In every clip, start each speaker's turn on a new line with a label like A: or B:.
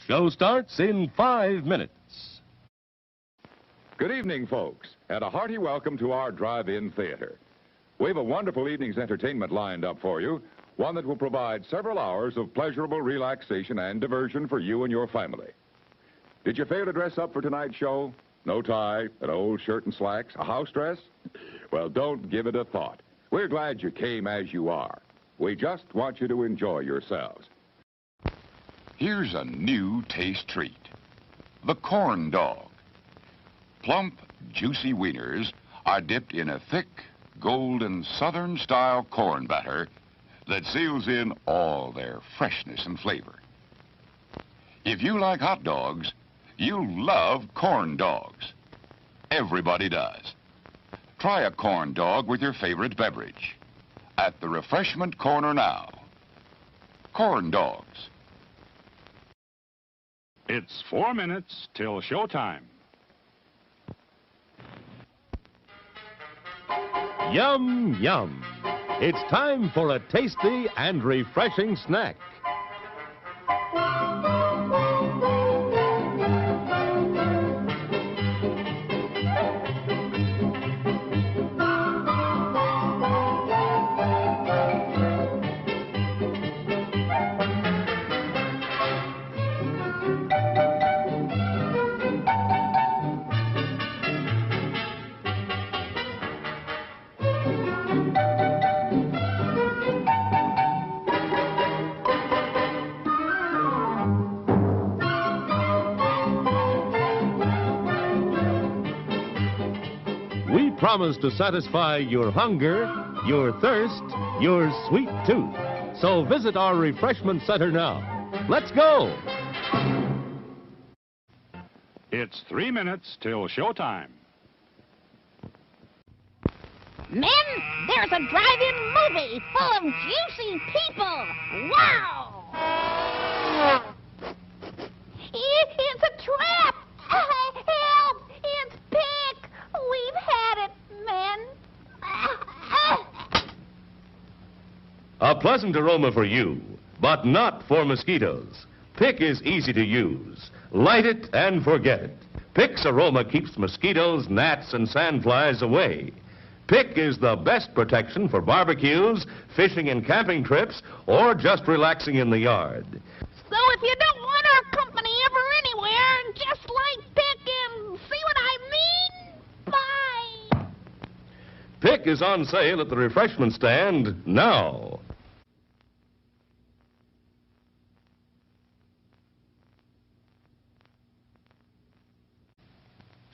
A: Show starts in 5 minutes.
B: Good evening, folks, and a hearty welcome to our drive-in theater. We have a wonderful evening's entertainment lined up for you, one that will provide several hours of pleasurable relaxation and diversion for you and your family. Did you fail to dress up for tonight's show? No tie, an old shirt and slacks, a house dress? Well, don't give it a thought. We're glad you came as you are. We just want you to enjoy yourselves.
C: Here's a new taste treat. The corn dog. Plump, juicy wieners are dipped in a thick, golden Southern-style corn batter that seals in all their freshness and flavor. If you like hot dogs, you'll love corn dogs. Everybody does. Try a corn dog with your favorite beverage. At the refreshment corner now. Corn dogs.
D: It's 4 minutes till showtime.
A: Yum, yum. It's time for a tasty and refreshing snack. We promise to satisfy your hunger, your thirst, your sweet tooth. So visit our refreshment center now. Let's go!
D: It's 3 minutes till showtime.
E: Men, there's a drive-in movie full of juicy people. Wow! It's a trap! Help! It's Pick! We've had it, men.
A: A pleasant aroma for you, but not for mosquitoes. Pick is easy to use. Light it and forget it. Pick's aroma keeps mosquitoes, gnats, and sandflies away. Pick is the best protection for barbecues, fishing and camping trips, or just relaxing in the yard.
E: So if you don't want our company ever anywhere, just like Pick and see what I mean? Bye!
A: Pick is on sale at the refreshment stand now.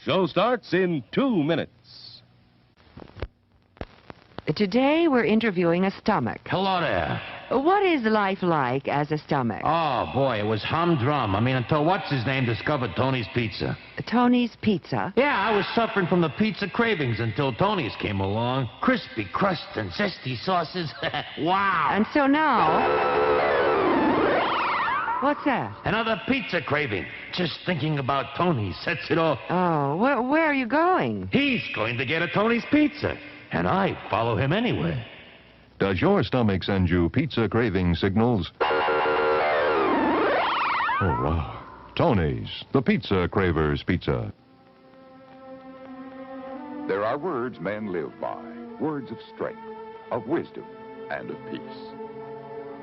A: Show starts in 2 minutes.
F: Today we're interviewing a stomach.
G: Hello there.
F: What is life like as a stomach?
G: Oh, boy, it was humdrum. Until what's-his-name discovered Tony's Pizza.
F: Tony's Pizza?
G: Yeah, I was suffering from the pizza cravings until Tony's came along. Crispy crust and zesty sauces. Wow.
F: And so now... What's that?
G: Another pizza craving. Just thinking about Tony sets it off.
F: Oh, where are you going?
G: He's going to get a Tony's Pizza, and I follow him anywhere.
H: Does your stomach send you pizza craving signals? Hurrah. Tony's, the pizza craver's pizza.
B: There are words men live by, words of strength, of wisdom, and of peace.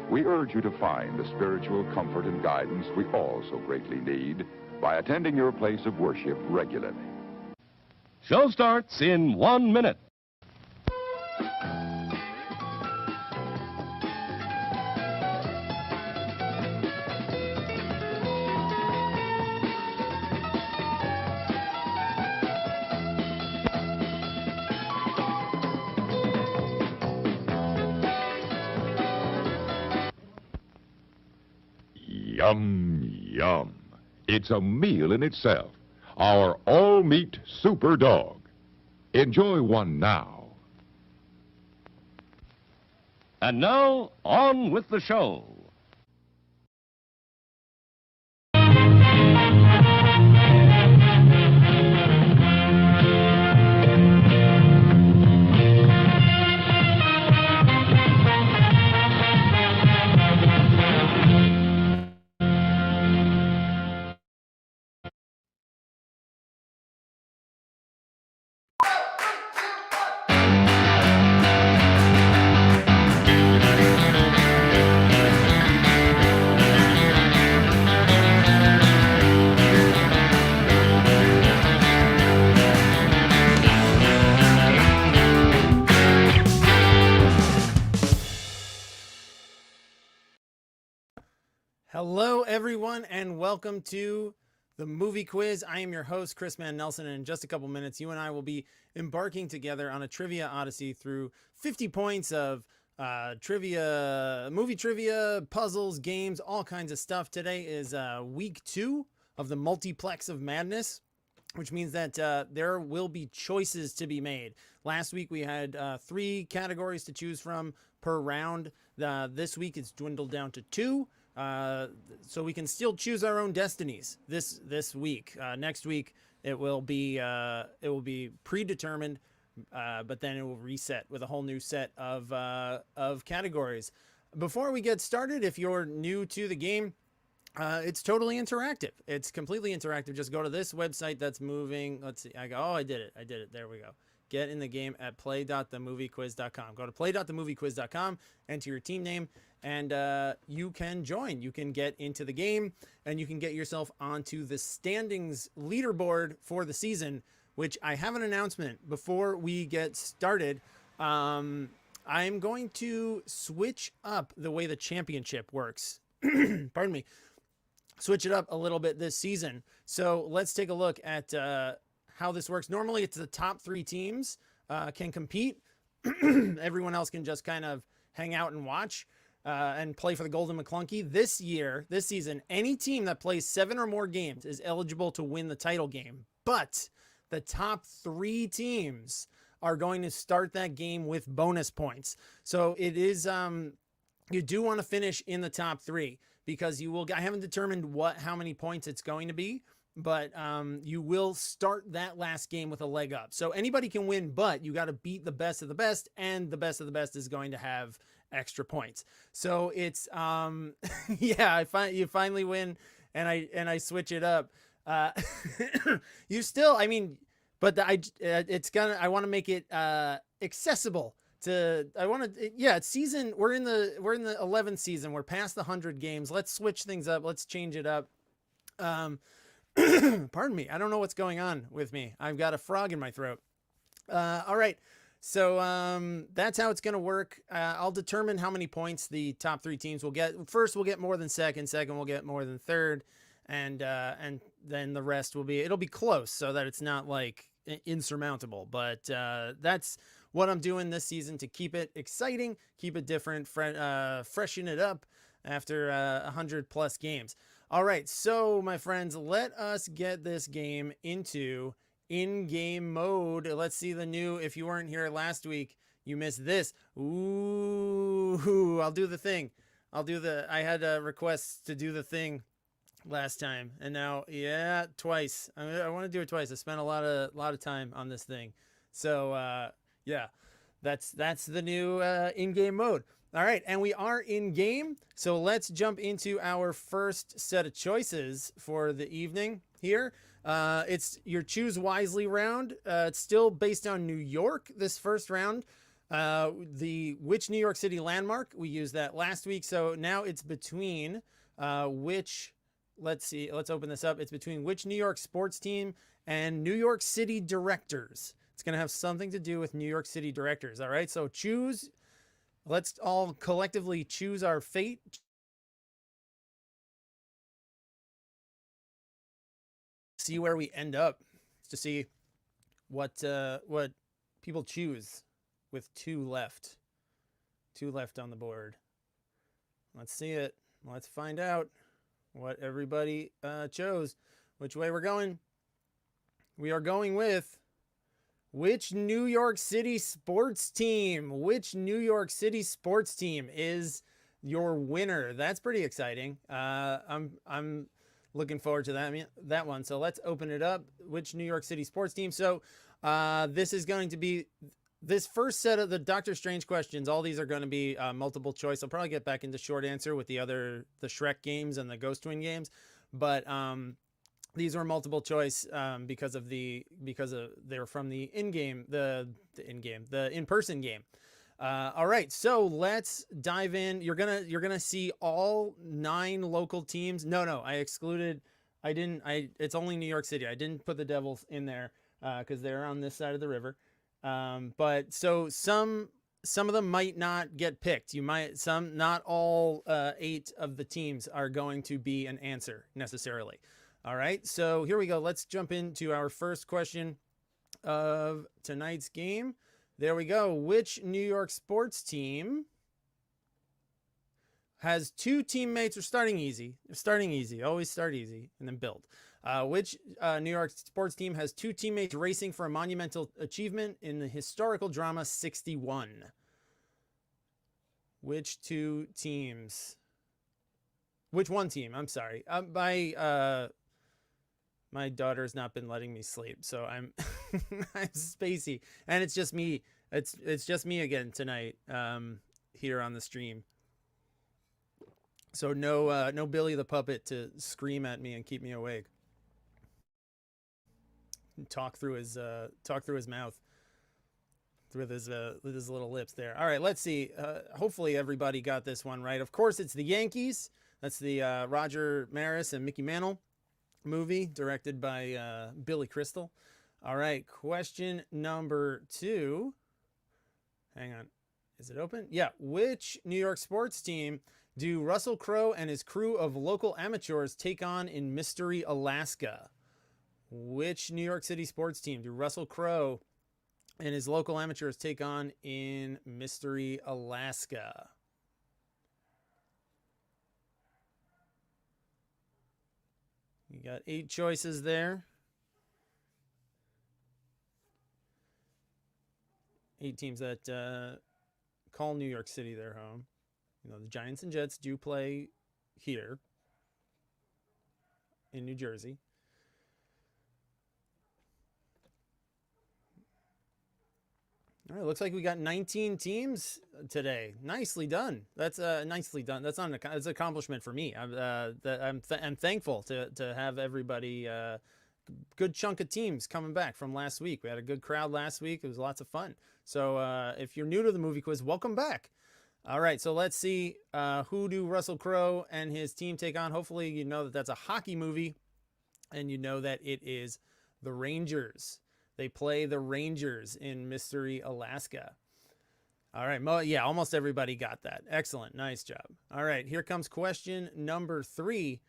B: We urge you to find the spiritual comfort and guidance we all so greatly need by attending your place of worship regularly.
A: Show starts in 1 minute.
B: Yum, yum. It's a meal in itself. Our all-meat super dog. Enjoy one now.
A: And now, on with the show.
I: Hello, everyone, and welcome to the movie quiz. I am your host, Chris Mann Nelson, and in just a couple minutes, you and I will be embarking together on a trivia odyssey through 50 points of trivia, movie trivia, puzzles, games, all kinds of stuff. Today is week 2 of the Multiplex of Madness, which means that there will be choices to be made. Last week we had 3 categories to choose from per round. This week it's dwindled down to 2. So we can still choose our own destinies this week. Next week it will be predetermined, but then it will reset with a whole new set of categories. Before we get started, if you're new to the game, it's totally interactive. It's completely interactive. Just go to this website that's moving. Let's see. I did it. There we go. Get in the game at play.themoviequiz.com. Go to play.themoviequiz.com, enter your team name, and you can join. You can get into the game, and you can get yourself onto the standings leaderboard for the season, which I have an announcement before we get started. I'm going to switch up the way the championship works. Pardon me. Switch it up a little bit this season. So let's take a look at how this works. Normally it's the top 3 teams can compete. Everyone else can just kind of hang out and watch and play for the Golden McClunky. This season, any team that plays 7 or more games is eligible to win the title game. But the top 3 teams are going to start that game with bonus points. So it is, you do want to finish in the top 3 because you will, I haven't determined how many points it's going to be, but you will start that last game with a leg up. So anybody can win, but you got to beat the best of the best, and the best of the best is going to have extra points. So it's yeah, you finally win, and I switch it up. You still, I mean, but I want to make it accessible to, it's season, we're in the 11th season. We're past the 100 games. Let's switch things up. Let's change it up. Pardon me. I don't know what's going on with me. I've got a frog in my throat. All right. So that's how it's going to work. I'll determine how many points the top 3 teams will get. First, we'll get more than second. Second, we'll get more than third. And then the rest it'll be close so that it's not like insurmountable. But that's what I'm doing this season to keep it exciting, keep it different, freshen it up after 100+ games. All right, so my friends, let us get this game into in-game mode. Let's see the new, if you weren't here last week, you missed this. Ooh, I'll do the thing. I had a request to do the thing last time, and now, yeah, twice. I want to do it twice. I spent a lot of time on this thing. So, yeah, that's the new in-game mode. All right, and we are in game, so let's jump into our first set of choices for the evening here. It's your Choose Wisely round. It's still based on New York, this first round. Which New York City landmark, we used that last week, so now it's between let's see, let's open this up. It's between which New York sports team and New York City directors. It's going to have something to do with New York City directors, all right? So let's all collectively choose our fate. See where we end up to see what people choose with 2 left. 2 left on the board. Let's see it. Let's find out what everybody chose. Which way we're going. We are going with which New York City sports team? Which New York City sports team is your winner? That's pretty exciting. I'm looking forward to that one. So let's open it up. Which New York City sports team? So this is going to be this first set of the Doctor Strange questions. All these are going to be multiple choice. I'll probably get back into short answer with the Shrek games and the Ghost Twin games, but these were multiple choice because they're from the in-person game. All right, so let's dive in. You're gonna see all 9 local teams. No, it's only New York City. I didn't put the Devils in there because they're on this side of the river. But so some some of them might not get picked. Not all 8 of the teams are going to be an answer necessarily. All right, so here we go. Let's jump into our first question of tonight's game. There we go. Which New York sports team has 2 teammates? We're starting easy. Always start easy and then build. Which New York sports team has 2 teammates racing for a monumental achievement in the historical drama 61? Which 2 teams? Which one team? I'm sorry. My daughter's not been letting me sleep, so I'm I'm spacey, and it's just me. It's just me again tonight here on the stream. So no Billy the puppet to scream at me and keep me awake. Talk through his mouth with his little lips there. All right, let's see. Hopefully everybody got this one right. Of course, it's the Yankees. That's the Roger Maris and Mickey Mantle movie, directed by Billy Crystal. All right, question number 2. Hang on. Is it open? Yeah. Which New York sports team do Russell Crowe and his crew of local amateurs take on in Mystery Alaska? Which New York City sports team do Russell Crowe and his local amateurs take on in Mystery Alaska? You got 8 choices there. 8 teams that call New York City their home. You know, the Giants and Jets do play here in New Jersey. All right, looks like we got 19 teams today. Nicely done. That's nicely done. That's not it's an accomplishment for me. I'm thankful to have everybody. Good chunk of teams coming back from last week. We had a good crowd last week. It was lots of fun. So if you're new to the movie quiz, welcome back. All right, so let's see who do Russell Crowe and his team take on. Hopefully you know that that's a hockey movie, and you know that it is the Rangers. They play the Rangers in Mystery Alaska. All right. Yeah, almost everybody got that. Excellent. Nice job. All right. Here comes question number 3.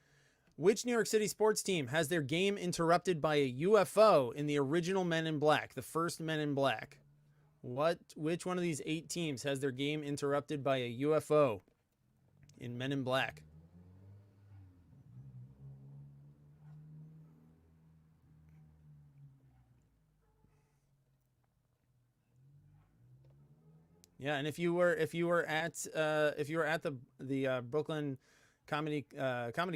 I: Which New York City sports team has their game interrupted by a UFO in the original Men in Black, the first Men in Black? Which one of these 8 teams has their game interrupted by a UFO in Men in Black? Yeah, and if you were at the Brooklyn Comedy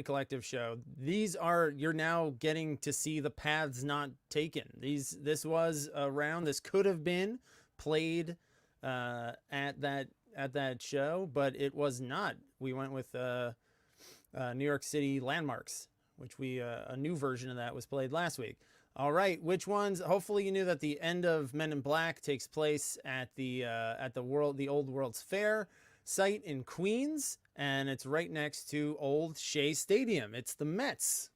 I: Collective show, you're now getting to see the paths not taken. This was around. This could have been played at that show, but it was not. We went with New York City Landmarks, which a new version of that was played last week. All right, which ones? Hopefully you knew that the end of Men in Black takes place at the old World's Fair site in Queens, and it's right next to Old Shea Stadium. It's the Mets.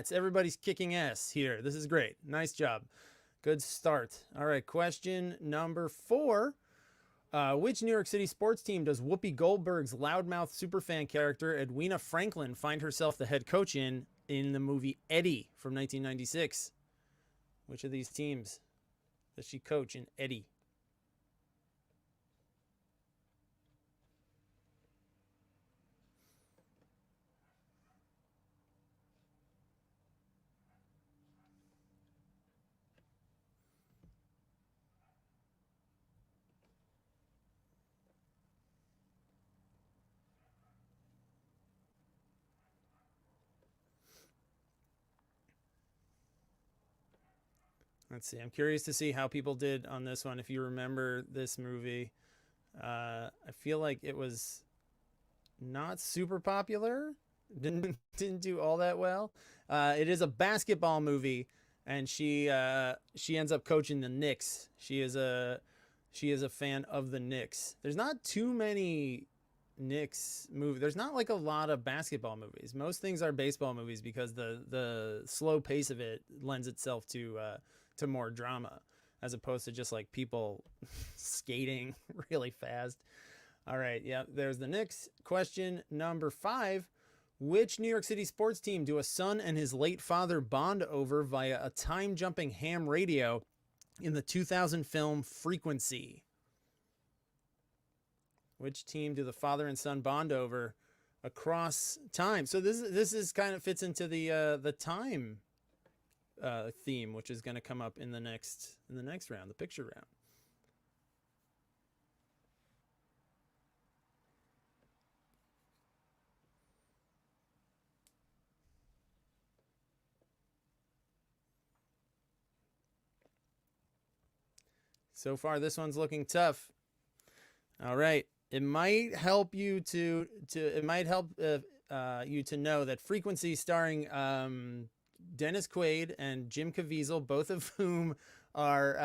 I: Everybody's kicking ass here. This is great. Nice job. Good start. All right, question number 4. Which New York City sports team does Whoopi Goldberg's loudmouth superfan character Edwina Franklin find herself the head coach in the movie Eddie from 1996? Which of these teams does she coach in Eddie? Let's see. I'm curious to see how people did on this one. If you remember this movie, I feel like it was not super popular. Didn't do all that well. It is a basketball movie, and she ends up coaching the Knicks. She is a fan of the Knicks. There's not too many Knicks movie. There's not like a lot of basketball movies. Most things are baseball movies because the slow pace of it lends itself to more drama. as opposed to just like people skating really fast. All right, yeah, there's the Knicks. Question number 5. Which New York City sports team do a son and his late father bond over via a time-jumping ham radio in the 2000 film Frequency? Which team do the father and son bond over across time? So this is kind of fits into the time theme, which is going to come up in the next round, the picture round. So far, this one's looking tough. All right, it might help you to you to know that Frequency, starring Dennis Quaid and Jim Caviezel, both of whom are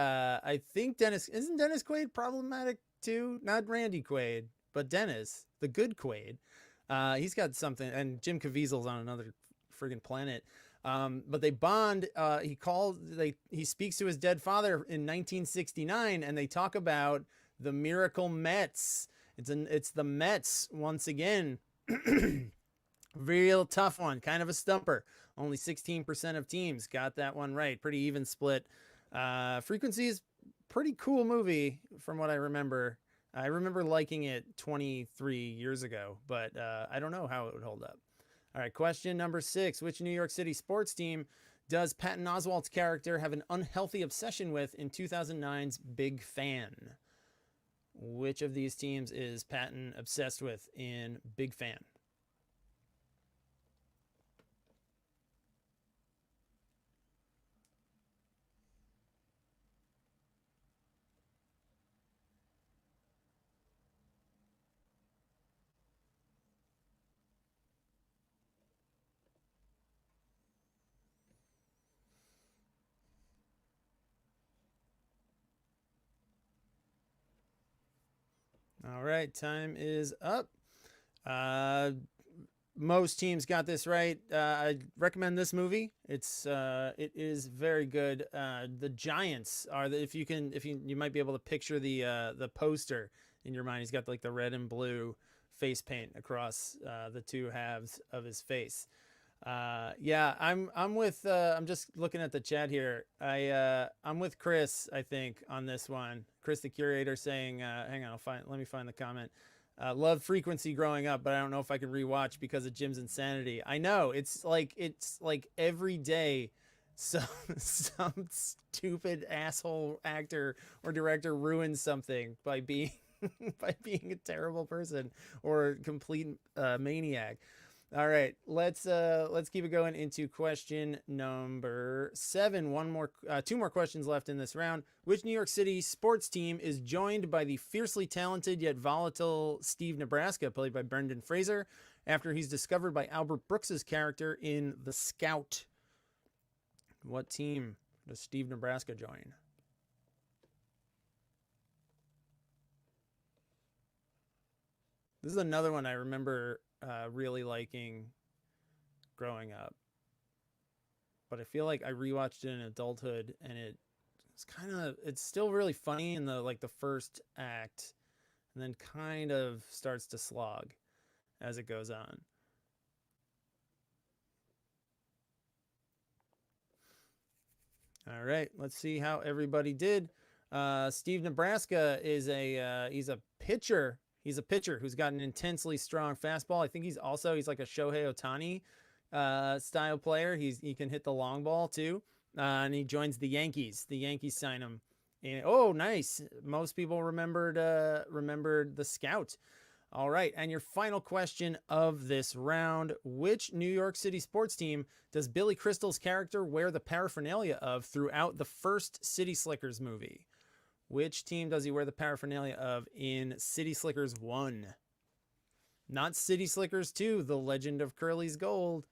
I: I think isn't Dennis Quaid problematic too? Not Randy Quaid, but Dennis, the good Quaid. He's got something, and Jim Caviezel's on another friggin' planet. But they bond. He speaks to his dead father in 1969, and they talk about the Miracle Mets. It's the Mets once again. Real tough one, kind of a stumper. Only 16% of teams got that one right. Pretty even split. Frequency is pretty cool movie from what I remember. I remember liking it 23 years ago, but I don't know how it would hold up. All right, question number 6. Which New York City sports team does Patton Oswalt's character have an unhealthy obsession with in 2009's Big Fan? Which of these teams is Patton obsessed with in Big Fan? All right, time is up. Most teams got this right. I recommend this movie. It is very good. The Giants are you might be able to picture the poster in your mind. He's got like the red and blue face paint across the two halves of his face. Yeah, I'm with I'm just looking at the chat here. I'm with Chris, I think, on this one. Chris the curator saying, hang on, let me find the comment. Loved Frequency growing up, but I don't know if I can rewatch because of Jim's insanity. I know, it's like every day some stupid asshole actor or director ruins something by being by being a terrible person or a complete maniac. All right, let's keep it going into question number 7. Two more questions left in this round. Which New York City sports team is joined by the fiercely talented yet volatile Steve Nebraska, played by Brendan Fraser, after he's discovered by Albert Brooks's character in The Scout? What team does Steve Nebraska join? This is another one I remember really liking growing up, but I feel like I rewatched it in adulthood, and it's still really funny in the first act, and then kind of starts to slog as it goes on. All right, let's see how everybody did. Steve Nebraska is he's a pitcher. He's a pitcher who's got an intensely strong fastball. I think he's like a Shohei Ohtani style player. He can hit the long ball too. And he joins the Yankees. The Yankees sign him. And, oh, nice. Most people remembered The Scout. All right, and your final question of this round: which New York City sports team does Billy Crystal's character wear the paraphernalia of throughout the first City Slickers movie? Which team does he wear the paraphernalia of in City Slickers 1? Not City Slickers 2, The Legend of Curly's Gold.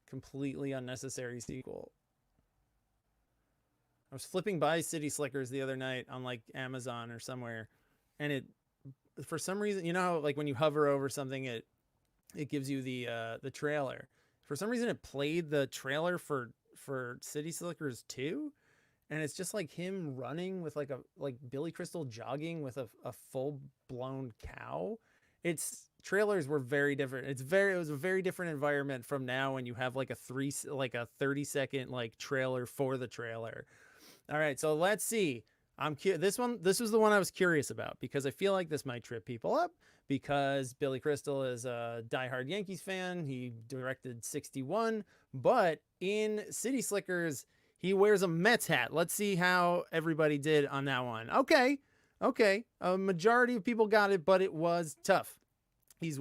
I: Completely unnecessary sequel. I was flipping by City Slickers the other night on like Amazon or somewhere, and it, for some reason, you know how like when you hover over something, it gives you the trailer. for some reason it played the trailer for City Slickers 2, and it's just like him running with like Billy Crystal jogging with a full blown cow. Its trailers were very different. It was a very different environment from now when you have like a 30-second like trailer for the trailer. All right, so let's see. This was the one I was curious about because I feel like this might trip people up because Billy Crystal is a diehard Yankees fan. He directed 61, but in City Slickers, he wears a Mets hat. Let's see how everybody did on that one. Okay. A majority of people got it, but it was tough. He does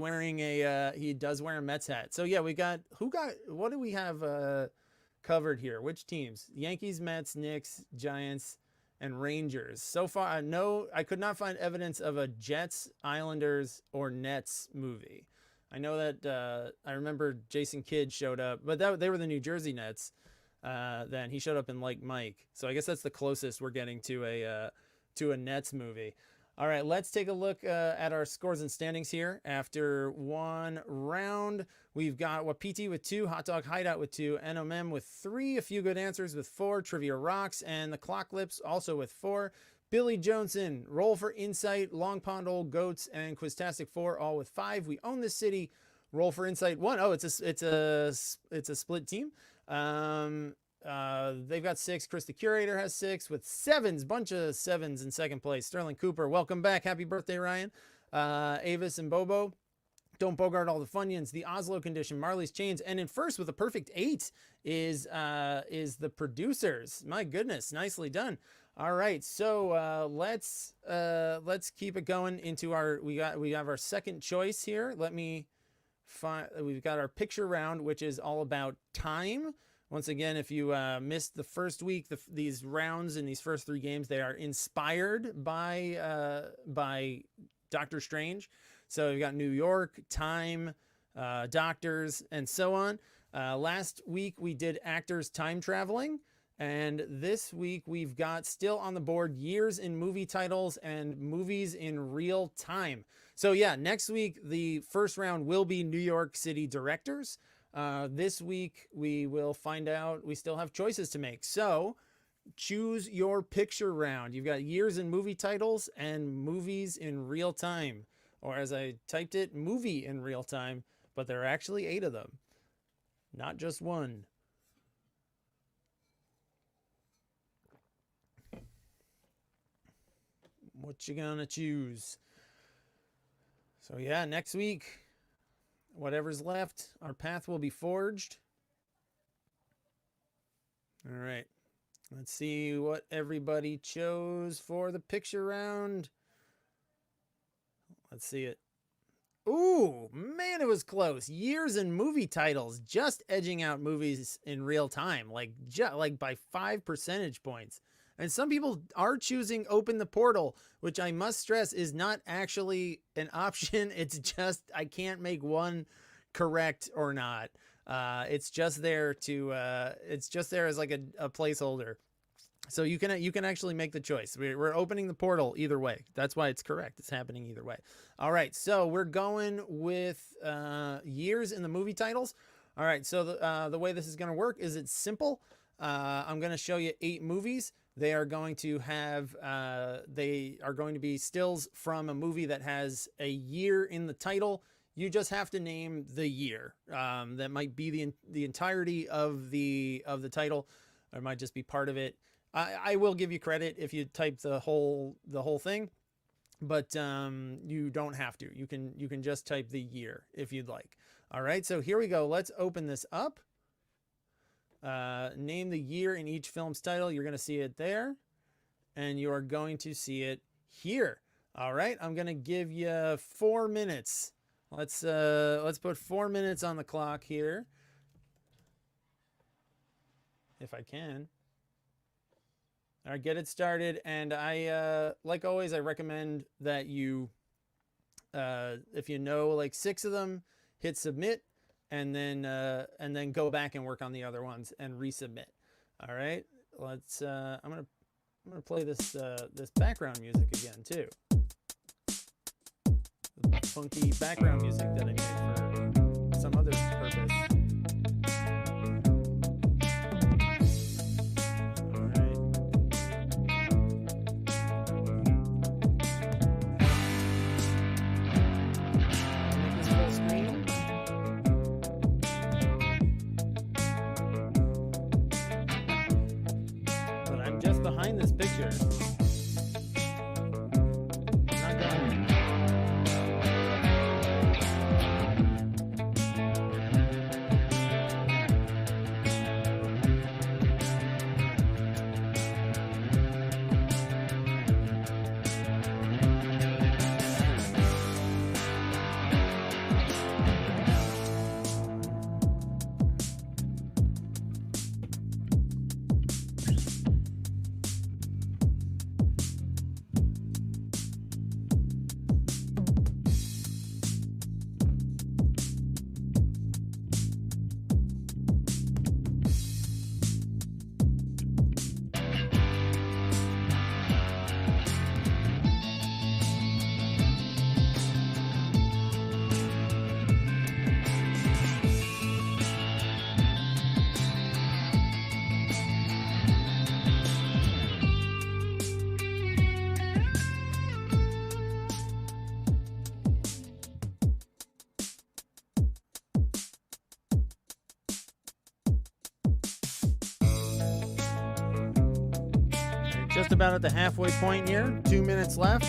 I: wear a Mets hat. So yeah, what do we have covered here? Which teams? Yankees, Mets, Knicks, Giants, and Rangers. So far, I could not find evidence of a Jets, Islanders, or Nets movie. I know that I remember Jason Kidd showed up, but they were the New Jersey Nets. Then he showed up in Like Mike. So I guess that's the closest we're getting to a Nets movie. All right, let's take a look at our scores and standings here. After one round, we've got Wapiti with 2, Hot Dog Hideout with 2, NMM with 3, A Few Good Answers with 4, Trivia Rocks, and the Clock Lips also with 4. Billy Joneson, Roll for Insight, Long Pond Old Goats, and Quiztastic 4 all with 5. We Own This City, Roll for Insight 1. Oh, it's a split team. They've got 6. Chris the Curator has 6 with 7s, bunch of 7s in second place. Sterling Cooper, welcome back. Happy birthday, Ryan. Avis and Bobo, Don't Bogart All the Funyuns, The Oslo Condition, Marley's Chains, and in first with a perfect 8 is the Producers. My goodness, nicely done. All right, so let's keep it going into we have our second choice here. We've got our picture round, which is all about time. Once again, if you missed the first week, these rounds in these first 3 games, they are inspired by Doctor Strange. So we've got New York, time, doctors, and so on. Last week, we did actors time traveling. And this week, we've got still on the board years in movie titles and movies in real time. So yeah, next week, the first round will be New York City directors. This week we will find out we still have choices to make. So choose your picture round. You've got years in movie titles and movies in real time, or as I typed it, movie in real time, but there are actually 8 of them, not just 1. What you gonna choose? So yeah, next week, whatever's left, our path will be forged. All right. Let's see what everybody chose for the picture round. Let's see it. Ooh, man, it was close. Years and movie titles just edging out movies in real time, like by 5 percentage points. And some people are choosing Open the Portal, which I must stress is not actually an option. It's just I can't make one correct or not. It's just there as like a placeholder. So you can actually make the choice. We're opening the portal either way. That's why it's correct. It's happening either way. All right, so we're going with years in the movie titles. All right, so the way this is going to work is it's simple. I'm going to show you 8 movies. They are going to be stills from a movie that has a year in the title. You just have to name the year. That might be the entirety of the title, or it might just be part of it. I will give you credit if you type the whole thing, but you don't have to. You can just type the year if you'd like. All right, so here we go. Let's open this up. Name the year in each film's title. You're going to see it there, and you are going to see it here. All right, I'm going to give you 4 minutes. Let's put 4 minutes on the clock here, if I can. All right, get it started. And I, like always, I recommend that you, if you know like 6 of them, hit submit. And then go back and work on the other ones and resubmit. All right, let's. I'm gonna play this background music again too. The funky background music that I made for some other purpose. just behind this picture. I'm not going. Just about at the halfway point here. 2 minutes left.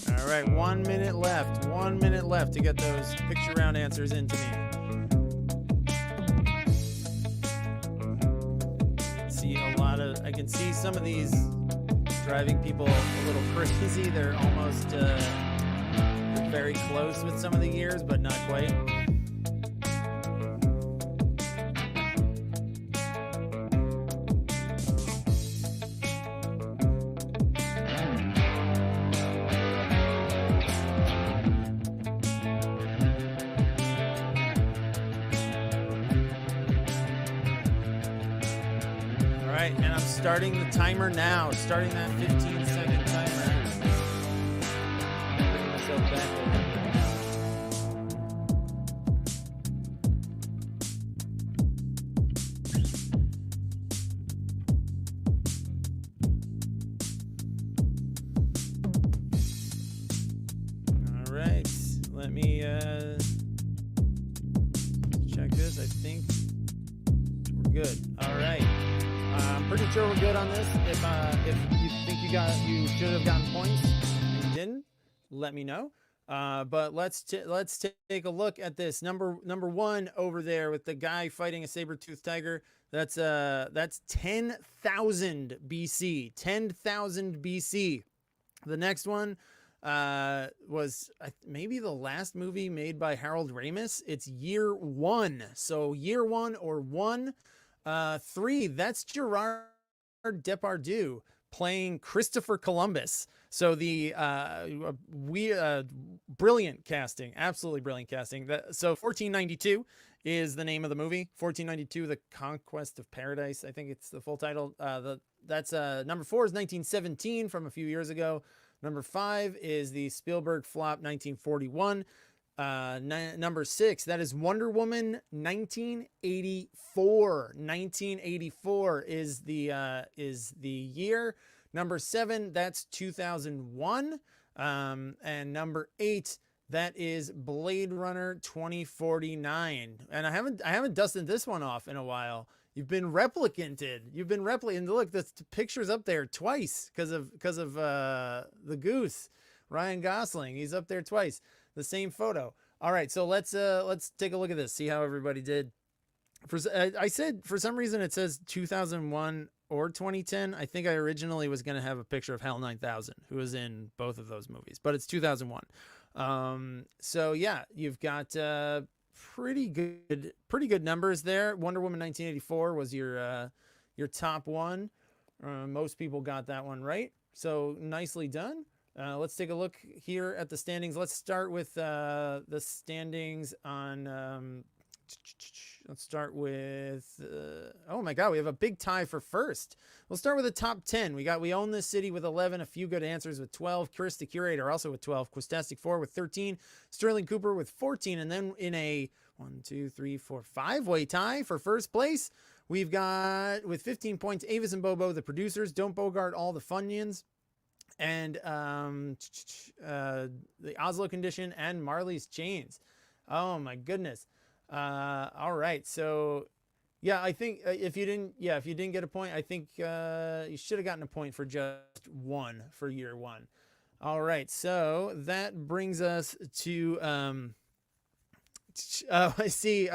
I: All right, 1 minute left. 1 minute left to get those picture round answers into me. I can see some of these driving people a little crazy. They're almost very close with some of the years, but not quite. And I'm starting the timer now. Starting that 15-second timer. Bring myself back there. All right. Let me check this. I think we're good. All right. I'm pretty sure we're good on this. If you think you should have gotten points and you didn't, let me know. But let's take a look at this number one over there with the guy fighting a saber-toothed tiger. That's 10,000 BC. 10,000 BC. The next one was maybe the last movie made by Harold Ramis. It's Year One. So Year One or One. 3, that's Gerard Depardieu playing Christopher Columbus. So the brilliant casting, absolutely brilliant casting. So 1492 is the name of the movie. 1492, The Conquest of Paradise. I think it's the full title. That's number 4 is 1917 from a few years ago. Number 5 is the Spielberg flop 1941. Number 6, that is Wonder Woman 1984. 1984 is the year. Number 7, that's 2001. And number 8, that is Blade Runner 2049. And I haven't dusted this one off in a while. You've been replicanted. Look, the picture's up there twice because of the goose, Ryan Gosling. He's up there twice. The same photo. All right, so let's take a look at this. See how everybody did. I said for some reason it says 2001 or 2010. I think I originally was going to have a picture of Hell 9000, who was in both of those movies, but it's 2001. So yeah, you've got pretty good numbers there. Wonder Woman 1984 was your top one. Most people got that one right. So nicely done. Let's take a look here at the standings. Let's start with the standings on. Let's start with. Oh my God, we have a big tie for first. We'll start with the top 10. We own this city with 11. A few good answers with 12. Chris the Curator also with 12. Quistastic 4 with 13. Sterling Cooper with 14. And then in a 5-way tie for first place, we've got with 15 points Avis and Bobo, the producers. Don't Bogart all the Funyuns. And the Oslo Condition and Marley's Chains. Oh my goodness. All right. So yeah, I think if you didn't get a point, I think you should have gotten a point for just one for year one. All right. So that brings us to, I see,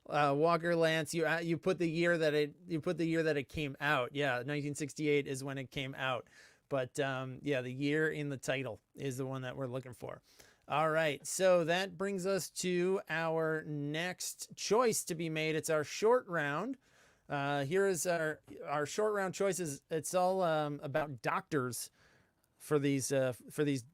I: Walker Lance, you put the year that it came out. Yeah. 1968 is when it came out. But yeah, the year in the title is the one that we're looking for. All right, so that brings us to our next choice to be made. It's our short round. Here is our short round choices. It's all about doctors for these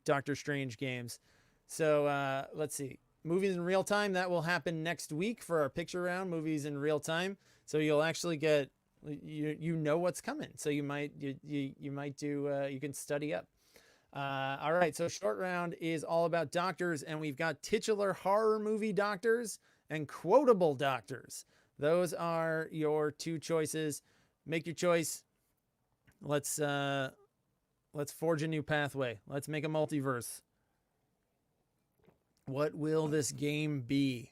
I: Doctor Strange games. So let's see. Movies in real time, that will happen next week for our picture round. Movies in real time. So you'll actually get you know what's coming. So you can study up. All right, so short round is all about doctors, and we've got titular horror movie doctors and quotable doctors. Those are your two choices. Make your choice. Let's forge a new pathway. Let's make a multiverse. What will this game be?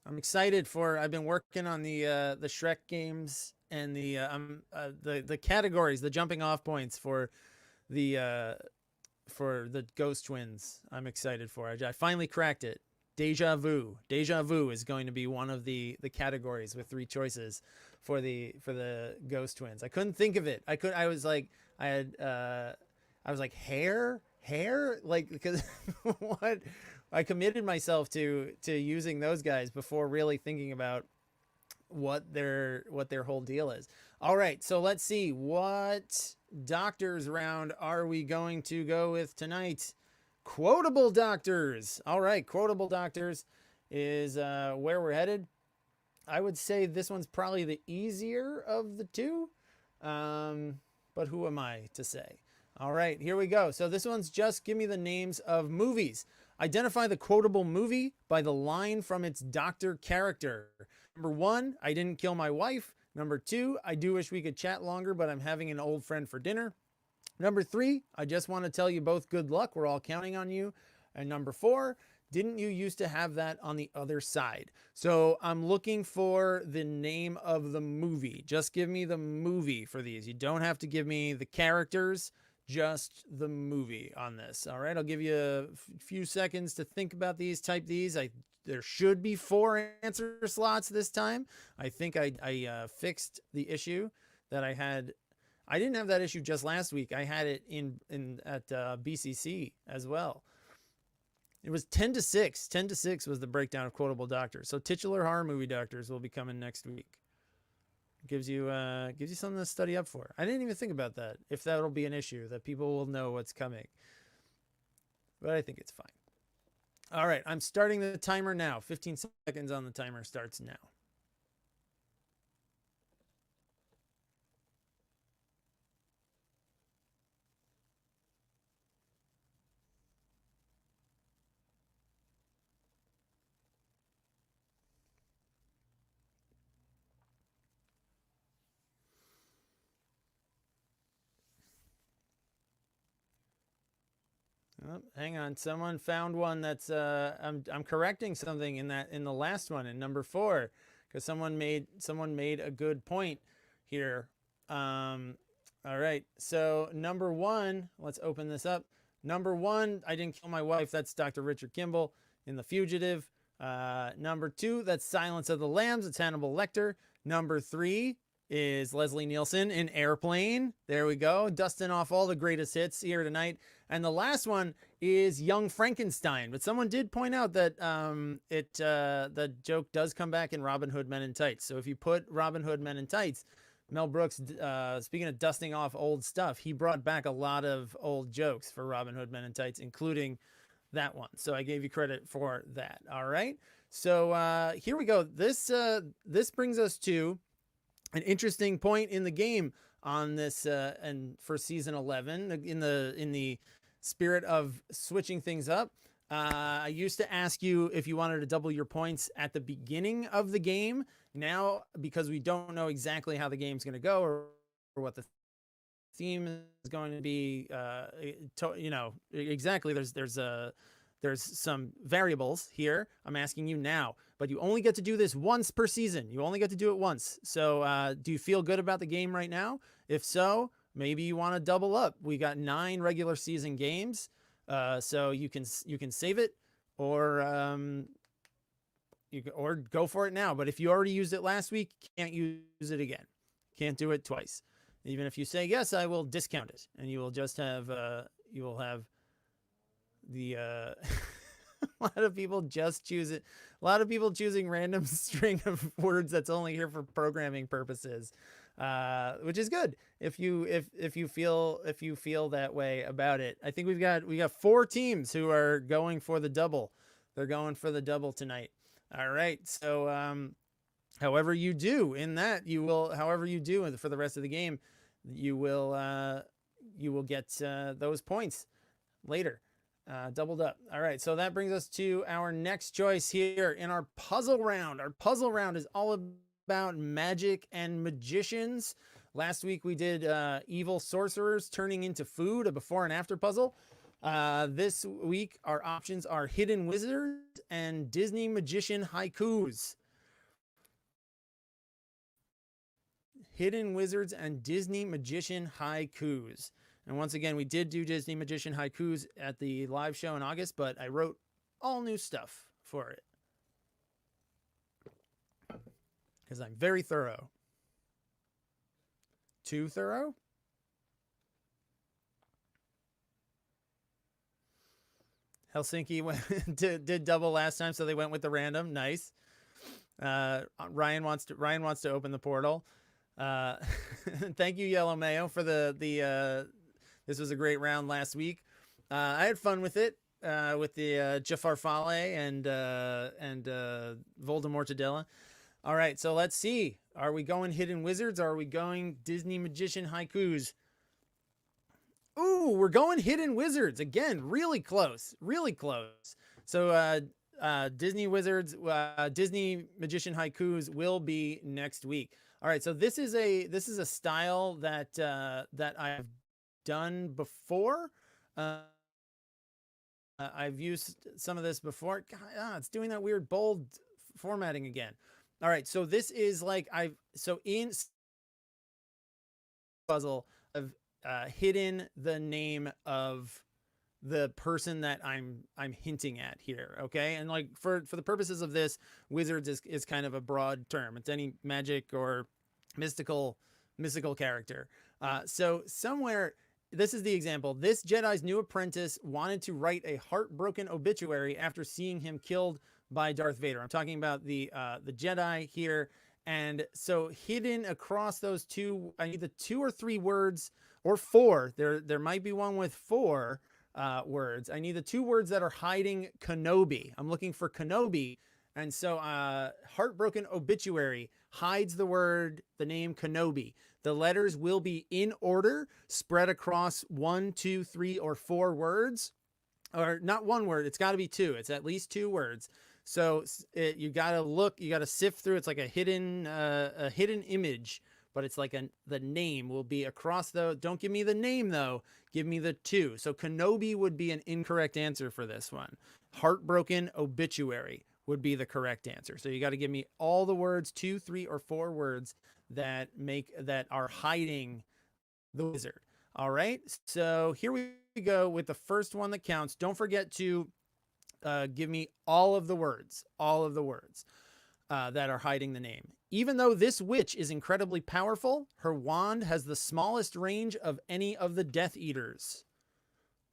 I: I'm excited for. I've been working on the Shrek games and the categories, the jumping off points for the Ghost Twins. I'm excited for. I finally cracked it. Deja vu. Deja vu is going to be one of the categories with 3 choices for the Ghost Twins. I couldn't think of it. I was like hair, like, because what. I committed myself to using those guys before really thinking about what their whole deal is. All right, so let's see, what doctors round are we going to go with tonight? Quotable doctors. All right, quotable doctors is where we're headed. I would say this one's probably the easier of the two, but who am I to say? All right, here we go. So this one's just give me the names of movies. Identify the quotable movie by the line from its doctor character. Number 1, I didn't kill my wife. Number 2, I do wish we could chat longer, but I'm having an old friend for dinner. Number 3, I just want to tell you both good luck. We're all counting on you. And number 4, didn't you used to have that on the other side? So I'm looking for the name of the movie. Just give me the movie for these. You don't have to give me the characters. Just the movie on this. All right, I'll give you a few seconds to think about these, type these. There should be 4 answer slots this time. I think I fixed the issue that I had. I didn't have that issue just last week. I had it at BCC as well. It was 10-6. 10-6 was the breakdown of quotable doctors. So titular horror movie doctors will be coming next week. Gives you something to study up for. I didn't even think about that. If that'll be an issue, that people will know what's coming. But I think it's fine. All right, I'm starting the timer now. 15 seconds on the timer starts now. Oh, hang on, someone found one that's I'm correcting something in the last one in number 4, because someone made a good point here. All right, so number 1, let's open this up. Number 1, I didn't kill my wife. That's Dr. Richard Kimball in The Fugitive. Number 2, that's Silence of the Lambs. It's Hannibal Lecter. Number 3 is Leslie Nielsen in Airplane. There we go. Dusting off all the greatest hits here tonight. And the last one is Young Frankenstein. But someone did point out that the joke does come back in Robin Hood Men in Tights. So if you put Robin Hood Men in Tights, Mel Brooks, speaking of dusting off old stuff, he brought back a lot of old jokes for Robin Hood Men in Tights, including that one. So I gave you credit for that. All right. So here we go. This brings us to an interesting point in the game on this and for season 11 in the spirit of switching things up. I used to ask you if you wanted to double your points at the beginning of the game. Now, because we don't know exactly how the game's going to go or what the theme is going to be, exactly. There's some variables here. I'm asking you now, but you only get to do this once per season. You only get to do it once. So do you feel good about the game right now? If so, maybe you want to double up. We got 9 regular season games. So you can save it or go for it now. But if you already used it last week, you can't use it again. Can't do it twice. Even if you say, yes, I will discount it, and you will just have, you will have the, a lot of people just choose it. A lot of people choosing random string of words that's only here for programming purposes, which is good. If you feel that way about it. I think we got 4 teams who are going for the double. They're going for the double tonight. All right. So, however you do in that, however you do for the rest of the game, you will get those points later, doubled up. All right. So that brings us to our next choice here in our puzzle round. Our puzzle round is all about magic and magicians. Last week we did evil sorcerers turning into food, a before and after puzzle. This week our options are hidden wizards and Disney magician haikus. Hidden wizards and Disney magician haikus. And once again, we did do Disney magician haikus at the live show in August, but I wrote all new stuff for it because I'm very thorough. Too thorough? Helsinki did double last time, so they went with the random. Nice. Ryan wants to open the portal. Thank you, Yellow Mayo, for the this was a great round last week. I had fun with it, with the Jafar Fale and Voldemortadella. All right, so let's see. Are we going hidden wizards or are we going Disney magician haikus? Ooh, we're going hidden wizards again. Really close, really close. So Disney wizards, Disney magician haikus will be next week. All right, so this is a style that that I've done before. I've used some of this before. God, it's doing that weird bold formatting again. All right, so this is like in puzzle I've hidden the name of the person that I'm hinting at here, okay? And like for the purposes of this, wizards is kind of a broad term. It's any magic or mystical character. So somewhere, this is the example. This Jedi's new apprentice wanted to write a heartbroken obituary after seeing him killed by Darth Vader. I'm talking about the Jedi here. And so hidden across those two, I need the 2 or 3 words or 4. There might be one with 4 words. I need the 2 words that are hiding Kenobi. I'm looking for Kenobi. And so heartbroken obituary hides the name Kenobi. The letters will be in order, spread across 1, 2, 3, or 4 words. Or not 1 word, it's got to be 2. It's at least 2 words. So you got to sift through. It's like a hidden image, but it's like the name will be across though. Don't give me the name though. Give me the 2. So Kenobi would be an incorrect answer for this one. Heartbroken obituary would be the correct answer. So you got to give me all the words, 2, 3, or 4 words that are hiding the wizard. All right. So here we go with the first one that counts. Don't forget to give me all of the words. that are hiding the name. Even though this witch is incredibly powerful, her wand has the smallest range of any of the Death Eaters.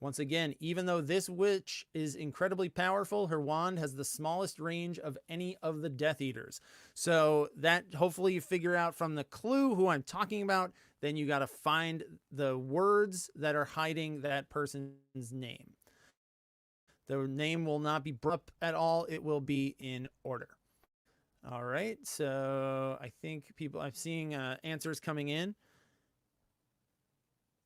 I: Once again, even though this witch is incredibly powerful, her wand has the smallest range of any of the Death Eaters. So that hopefully you figure out from the clue who I'm talking about. Then you got to find the words that are hiding that person's name. The name will not be brought up at all. It will be in order. All right. So I think I'm seeing answers coming in.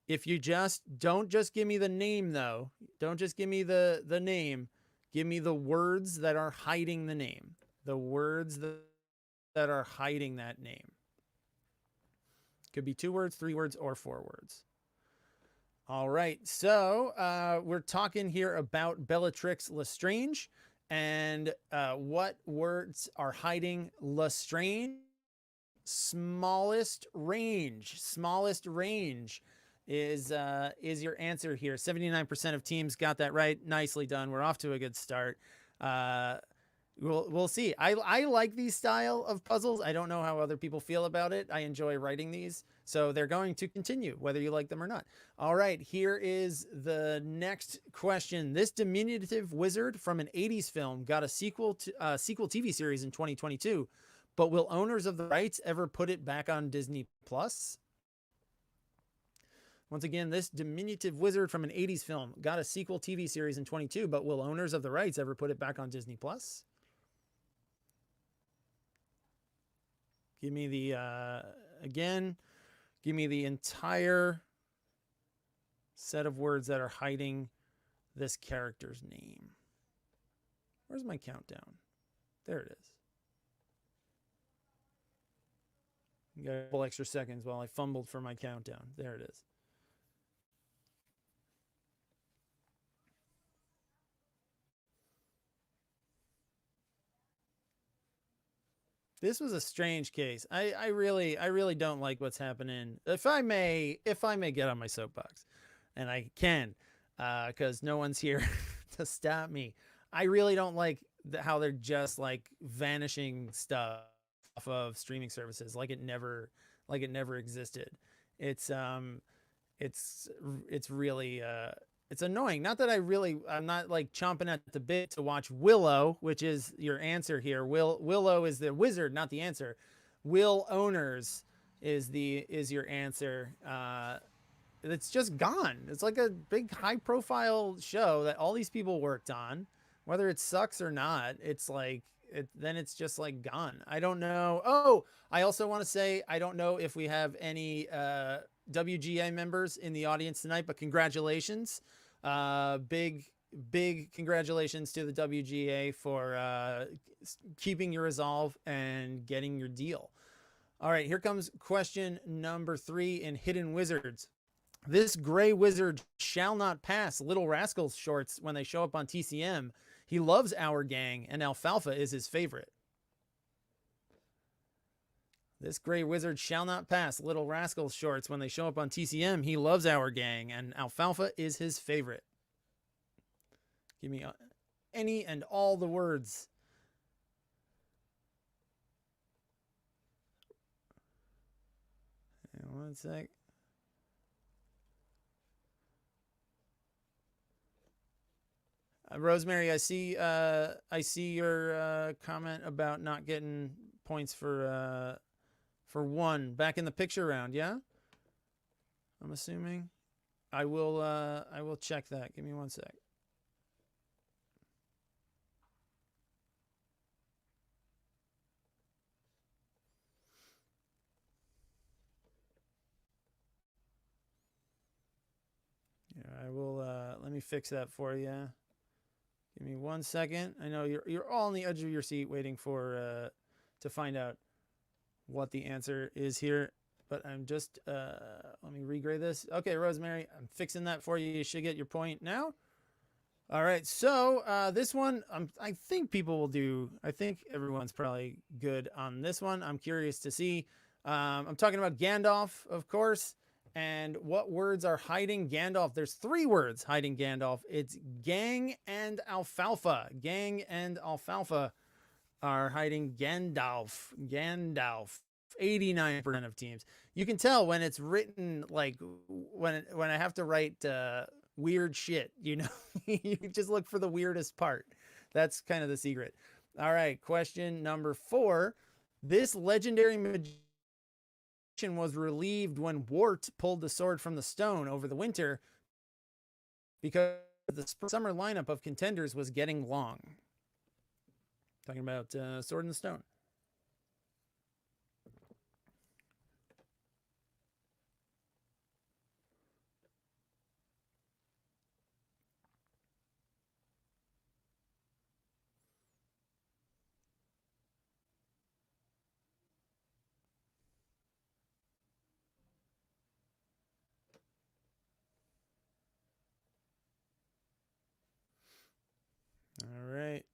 I: If you don't just give me the name, though. Don't just give me the name. Give me the words that are hiding the name. The words that are hiding that name. Could be 2 words, 3 words, or 4 words. All right. So we're talking here about Bellatrix Lestrange and what words are hiding Lestrange. Smallest range. Smallest range is your answer here. 79% of teams got that right. Nicely done. We're off to a good start. We'll see. I like these style of puzzles. I don't know how other people feel about it. I enjoy writing these, so they're going to continue whether you like them or not. All right, here is the next question. This diminutive wizard from an 80s film got a sequel TV series in 2022, but will owners of the rights ever put it back on Disney Plus? Once again, this diminutive wizard from an 80s film got a sequel TV series in 22, but will owners of the rights ever put it back on Disney Plus? Give me the, give me the entire set of words that are hiding this character's name. Where's my countdown? There it is. You got a couple extra seconds while I fumbled for my countdown. There it is. This was a strange case. I really don't like what's happening. If I may get on my soapbox, and I can, because no one's here to stop me. I really don't like how they're just like vanishing stuff off of streaming services like it never existed. It's really it's annoying. Not that I'm not like chomping at the bit to watch Willow, which is your answer here. Willow is the wizard, not the answer. Will owners is your answer. It's just gone. It's like a big high profile show that all these people worked on, whether it sucks or not. It's like, then it's just like gone. I don't know. Oh, I also want to say, I don't know if we have any WGA members in the audience tonight, but congratulations. Big congratulations to the WGA for keeping your resolve and getting your deal. All right, here comes question number 3 in Hidden Wizards. This gray wizard shall not pass Little Rascals shorts when they show up on TCM. He loves Our Gang, and Alfalfa is his favorite. This gray wizard shall not pass Little Rascals shorts when they show up on TCM. He loves Our Gang, and Alfalfa is his favorite. Give me any and all the words. One sec. Rosemary, I see your comment about not getting points for 1 back in the picture round. Yeah, I'm assuming. I will check that. Give me 1 sec. Yeah, I will. Let me fix that for you. Give me 1 second. I know you're all on the edge of your seat waiting for to find out what the answer is here, but I'm just let me regrade this. Okay, Rosemary, I'm fixing that for you. You should get your point now. All right, so this one I think people will do. I think everyone's probably good on this one. I'm curious to see. I'm talking about Gandalf, of course. And what words are hiding Gandalf? There's 3 words hiding Gandalf. It's gang and alfalfa. Gang and alfalfa. are hiding Gandalf. Gandalf. 89% of teams. You can tell when it's written, like when I have to write weird shit, you know. You just look for the weirdest part. That's kind of the secret. All right, question number 4. This legendary magician was relieved when Wart pulled the sword from the stone over the winter because the summer lineup of contenders was getting long. Talking about Sword in the Stone. All right.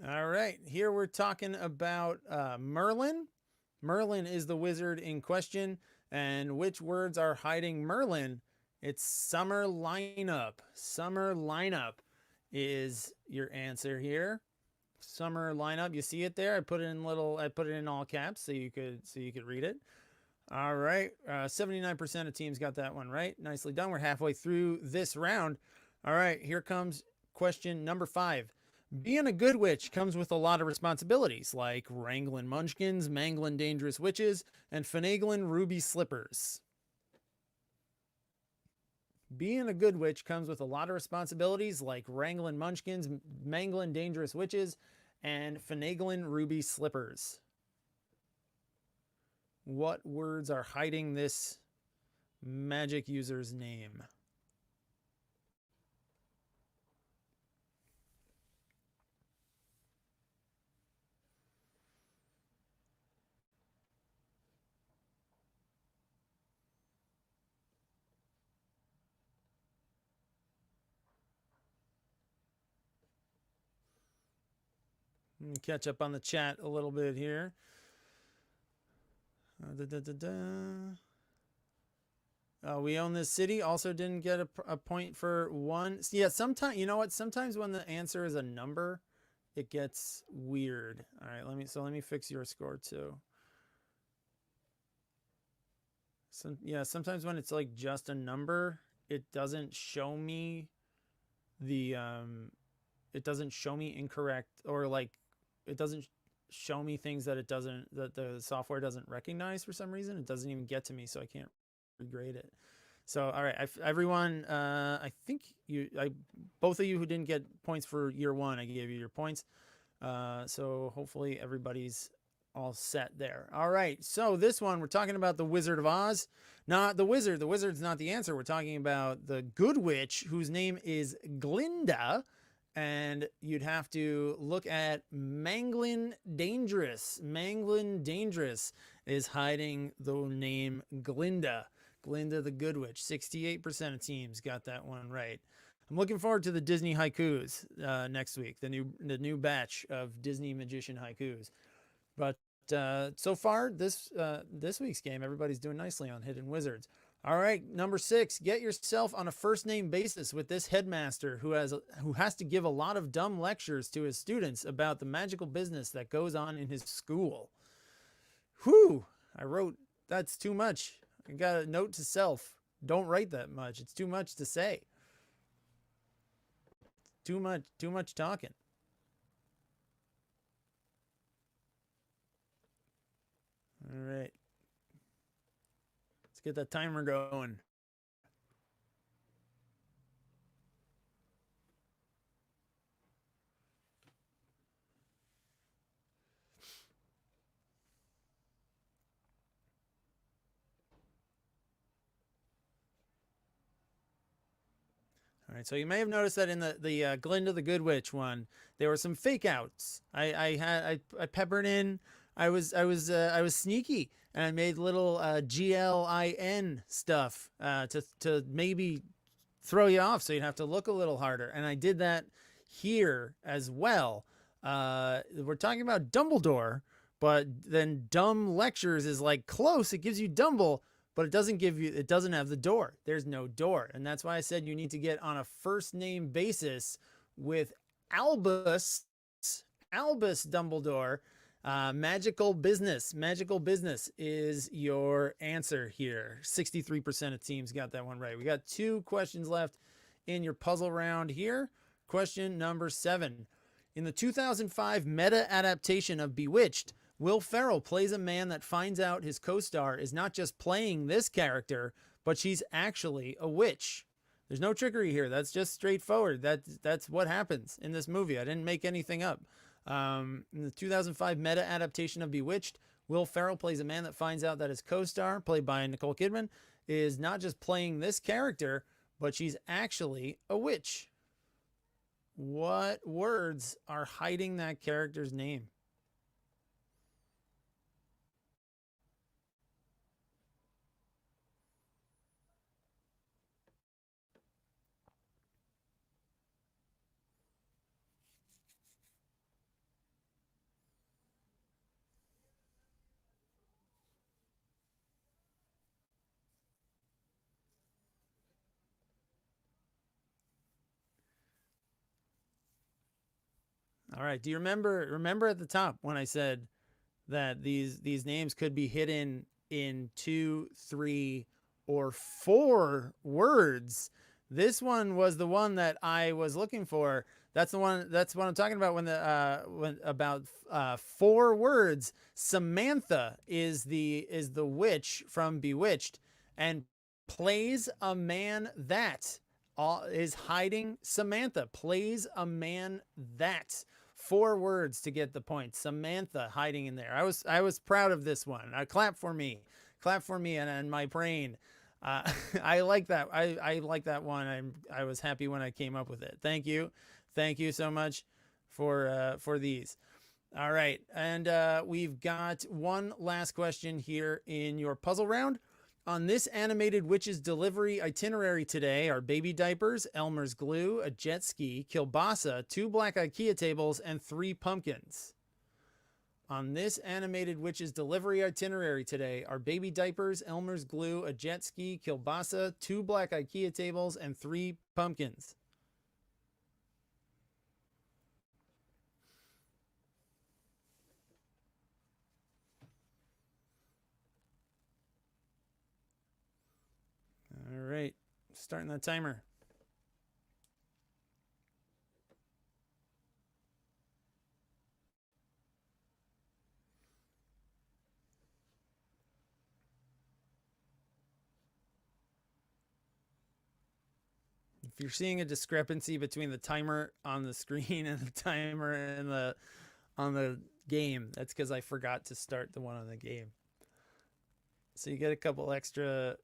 I: All right. Here we're talking about Merlin. Merlin is the wizard in question. And which words are hiding Merlin? It's summer lineup. Summer lineup is your answer here. Summer lineup. You see it there? I put it in all caps so you could read it. All right. 79% of teams got that one right. Nicely done. We're halfway through this round. All right. Here comes question number 5. Being a good witch comes with a lot of responsibilities, like wrangling munchkins, mangling dangerous witches, and finagling ruby slippers. Being a good witch comes with a lot of responsibilities, like wrangling munchkins, mangling dangerous witches, and finagling ruby slippers. What words are hiding this magic user's name? Let me catch up on the chat a little bit here. We Own This City also didn't get a point for 1. Yeah, sometimes, you know what? Sometimes when the answer is a number, it gets weird. All right, let me fix your score too. Sometimes when it's like just a number, it doesn't show me it doesn't show me incorrect, or like it doesn't show me things that the software doesn't recognize for some reason. It doesn't even get to me, so I can't regrade it. So all right, everyone, I think both of you who didn't get points for year 1, I gave you your points. So hopefully everybody's all set there. All right, so this one, we're talking about the Wizard of Oz. Not the wizard. The wizard's not the answer. We're talking about the good witch, whose name is Glinda. And you'd have to look at Manglin Dangerous. Manglin Dangerous is hiding the name Glinda. Glinda the Good Witch. 68% of teams got that one right. I'm looking forward to the Disney haikus next week, the new batch of Disney magician haikus. But so far, this week's game, everybody's doing nicely on Hidden Wizards. All right, number 6, get yourself on a first name basis with this headmaster who has to give a lot of dumb lectures to his students about the magical business that goes on in his school. Whew, I wrote, that's too much. I got a note to self. Don't write that much. It's too much to say. Too much talking. All right. Let's get that timer going. All right, so you may have noticed that in the Glinda the Good Witch one, there were some fake outs. I peppered in. I was sneaky, and I made little GLIN stuff to maybe throw you off, so you'd have to look a little harder. And I did that here as well. We're talking about Dumbledore, but then dumb lectures is like close. It gives you Dumble, but it doesn't have the door. There's no door. And that's why I said you need to get on a first name basis with Albus, Albus Dumbledore. Magical business. Magical business is your answer here. 63% of teams got that one right. We got 2 questions left in your puzzle round here. Question number 7. In the 2005 meta adaptation of Bewitched, Will Ferrell plays a man that finds out his co-star is not just playing this character, but she's actually a witch. There's no trickery here. That's just straightforward. That's what happens in this movie. I didn't make anything up. In the 2005 meta adaptation of Bewitched, Will Ferrell plays a man that finds out that his co-star, played by Nicole Kidman, is not just playing this character, but she's actually a witch. What words are hiding that character's name? All right. Do you remember at the top when I said that these names could be hidden in 2, 3, or 4 words? This one was the one that I was looking for. That's the one. That's what I'm talking about when about 4 words. Samantha is the witch from Bewitched, and plays a man that is hiding. Samantha plays a man that. 4 words to get the point. Samantha hiding in there. I was proud of this one. Clap for me and my brain. I like that. I like that one. I was happy when I came up with it. Thank you so much for these. All right, and we've got one last question here in your puzzle round. On this animated witch's delivery itinerary today are baby diapers, Elmer's glue, a jet ski, kielbasa, 2 black IKEA tables, and 3 pumpkins. On this animated witch's delivery itinerary today are baby diapers, Elmer's glue, a jet ski, kielbasa, 2 black IKEA tables, and 3 pumpkins. All right, starting the timer. If you're seeing a discrepancy between the timer on the screen and the timer and on the game, that's because I forgot to start the one on the game. So you get a couple extra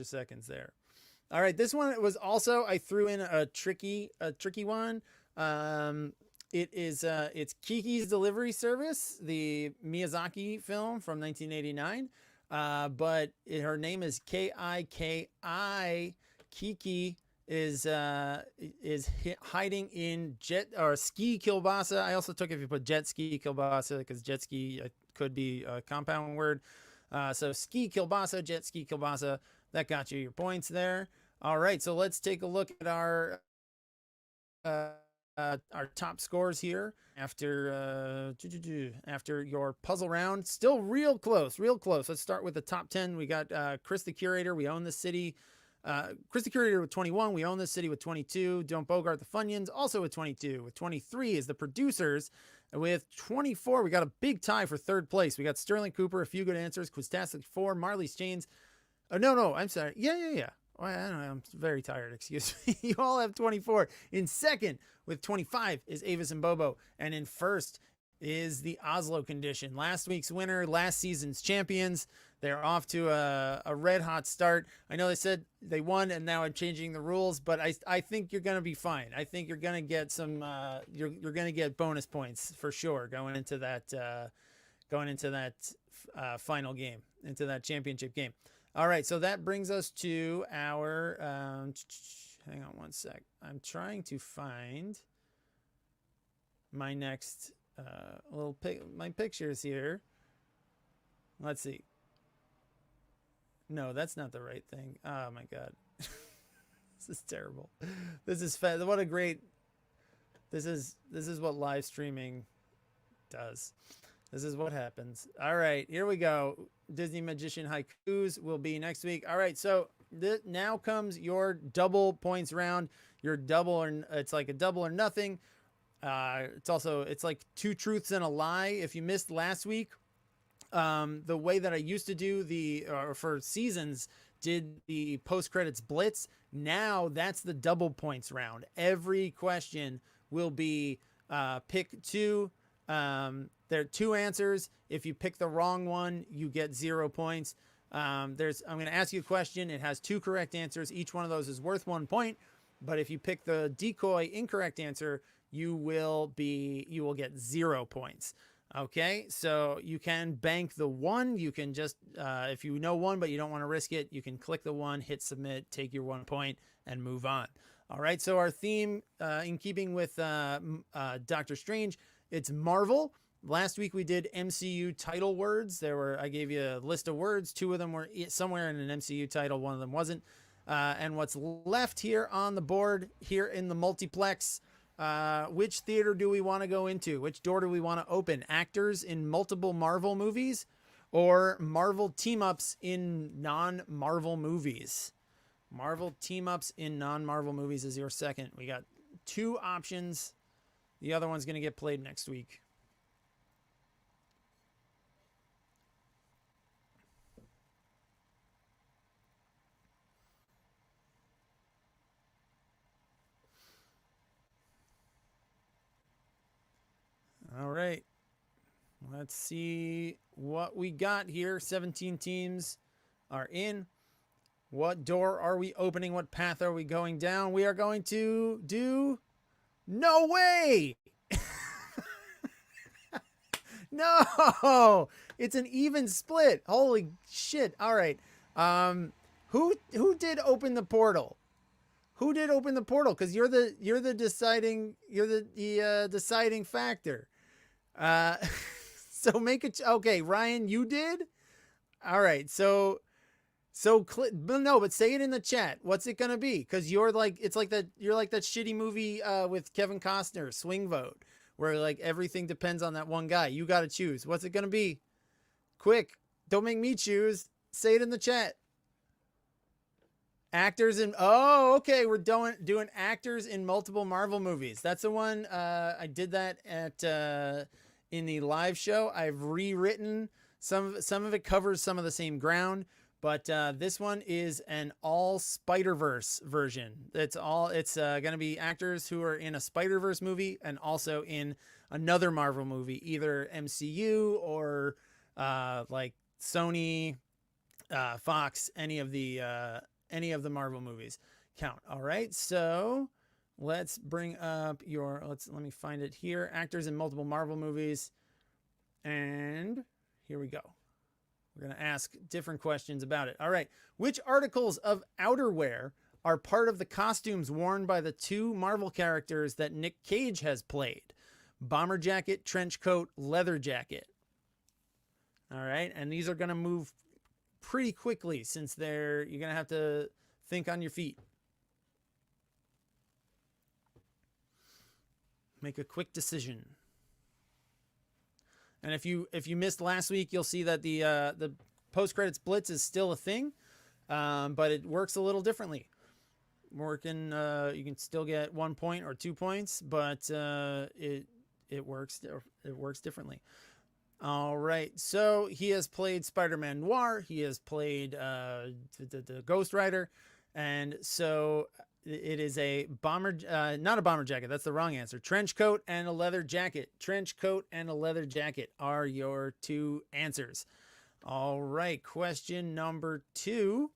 I: seconds there. All right, this one was also, I threw in a tricky one. It's Kiki's Delivery Service, the Miyazaki film from 1989. But her name is Kiki. Kiki is hiding in jet or ski kielbasa. I also took if you put jet ski kielbasa because jet ski could be a compound word. So ski kielbasa, jet ski kielbasa. That got you your points there. All right, so let's take a look at our top scores here after your puzzle round. Still real close. Let's start with the top 10. We got Chris the Curator. We own the city. Chris the Curator with 21. We own this city with 22. Don't Bogart the Funyuns also with 22. With 23 is the Producers. With 24, we got a big tie for third place. We got Sterling Cooper, a few good answers. Quiztastic 4, Marley's Chains. Oh, no, I'm sorry. Yeah. Oh, I don't know. I'm very tired. Excuse me. You all have 24. In second, with 25, is Avis and Bobo. And in first is the Oslo Condition. Last week's winner, last season's champions. They're off to a red hot start. I know they said they won, and now I'm changing the rules, but I think you're going to be fine. I think you're going to get some. You're going to get bonus points for sure going into that final game, into that championship game. All right, so that brings us to our. Hang on one sec. I'm trying to find my next my pictures here. Let's see. No, that's not the right thing. Oh my God. This is terrible. This is what a great. This is what live streaming does. This is what happens. All right, here we go. Disney Magician Haikus will be next week. All right, so now comes your double points round. Your double, or it's like a double or nothing. It's like 2 truths and a lie. If you missed last week, the way that I used to do for seasons, did the post credits blitz. Now that's the double points round. Every question will be pick 2. There are 2 answers. If you pick the wrong one, you get 0 points. I'm going to ask you a question. It has 2 correct answers. Each one of those is worth 1 point. But if you pick the decoy incorrect answer, you will get 0 points. Okay, so you can bank the 1. You can just, if you know 1 but you don't want to risk it, you can click the 1, hit submit, take your 1 point, and move on. All right, so our theme, in keeping with Doctor Strange, it's Marvel. Last week we did MCU title words. I gave you a list of words. 2 of them were somewhere in an MCU title. 1 of them wasn't. And what's left here on the board, here in the multiplex, which theater do we want to go into? Which door do we want to open? Actors in multiple Marvel movies or Marvel team-ups in non-Marvel movies? Marvel team-ups in non-Marvel movies is your second. We got 2 options. The other one's going to get played next week. All right. Let's see what we got here. 17 teams are in. What door are we opening? What path are we going down? We are going to do... No way! No! It's an even split. Holy shit. All right. Who did open the portal? Who did open the portal? Because you're the deciding deciding factor. So make it okay, Ryan. You did. All right. So no, but say it in the chat. What's it gonna be? Because you're like that shitty movie with Kevin Costner, Swing Vote, where like everything depends on that one guy. You got to choose. What's it gonna be? Quick! Don't make me choose. Say it in the chat. Actors in... Oh, okay. We're doing actors in multiple Marvel movies. That's the one. I did that in the live show. I've rewritten some of it, covers some of the same ground, but this one is an all Spider-Verse version. It's going to be actors who are in a Spider-Verse movie and also in another Marvel movie, either MCU or like Sony, Fox, any of the Marvel movies count. All right, so let's bring up let me find it here. Actors in multiple Marvel movies. And here we go. We're going to ask different questions about it. All right. Which articles of outerwear are part of the costumes worn by the 2 Marvel characters that Nick Cage has played? Bomber jacket, trench coat, leather jacket. All right. And these are going to move pretty quickly since you're going to have to think on your feet. Make a quick decision. And if you missed last week, you'll see that the post-credits blitz is still a thing, but it works a little differently. You can still get 1 point or 2 points, but it works differently. All right, so he has played Spider-Man Noir. He has played the Ghost Rider, and so it is a not a bomber jacket. That's the wrong answer. Trench coat and a leather jacket. Trench coat and a leather jacket are your 2 answers. All right, question number 2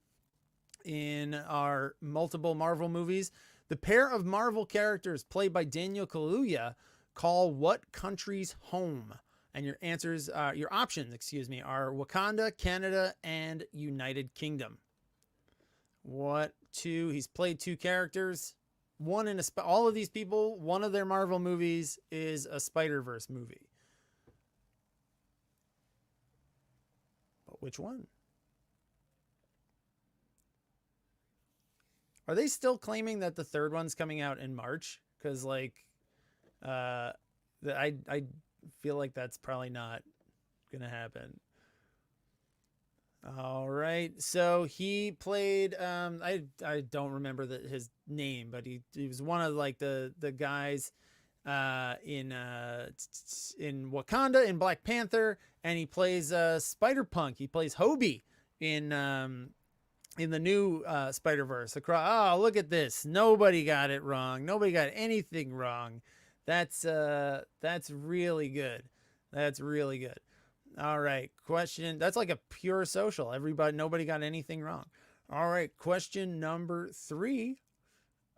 I: in our multiple Marvel movies. The pair of Marvel characters played by Daniel Kaluuya call what countries home? And your answers, your options, are Wakanda, Canada, and United Kingdom. He's played 2 characters. All of these people, one of their Marvel movies is a Spider-Verse movie. But which one? Are they still claiming that the third one's coming out in March? Because like, I feel like that's probably not gonna happen. All right, so he played. I don't remember his name, but he was one of like the guys in Wakanda in Black Panther, and he plays Spider-Punk. He plays Hobie in the new Spider-Verse. Oh, look at this! Nobody got it wrong. Nobody got anything wrong. That's really good. That's really good. All right, question. That's like a pure social. Nobody got anything wrong. All right, question number 3.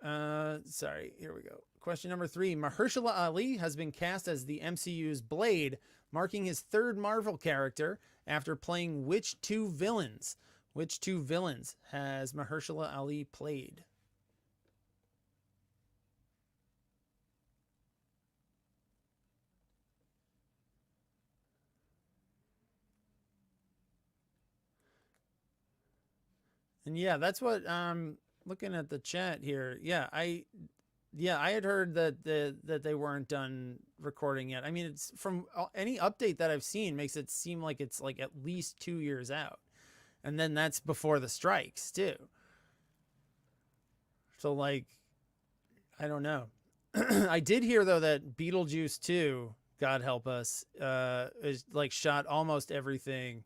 I: Sorry, here we go. Question number 3. Mahershala Ali has been cast as the MCU's Blade, marking his 3rd Marvel character after playing which 2 villains? Which 2 villains has Mahershala Ali played? And yeah, that's what looking at the chat here. Yeah, I had heard that they weren't done recording yet. I mean, it's from any update that I've seen makes it seem like it's like at least 2 years out. And then that's before the strikes, too. So like I don't know. I did hear though that Beetlejuice 2, God help us, is like shot almost everything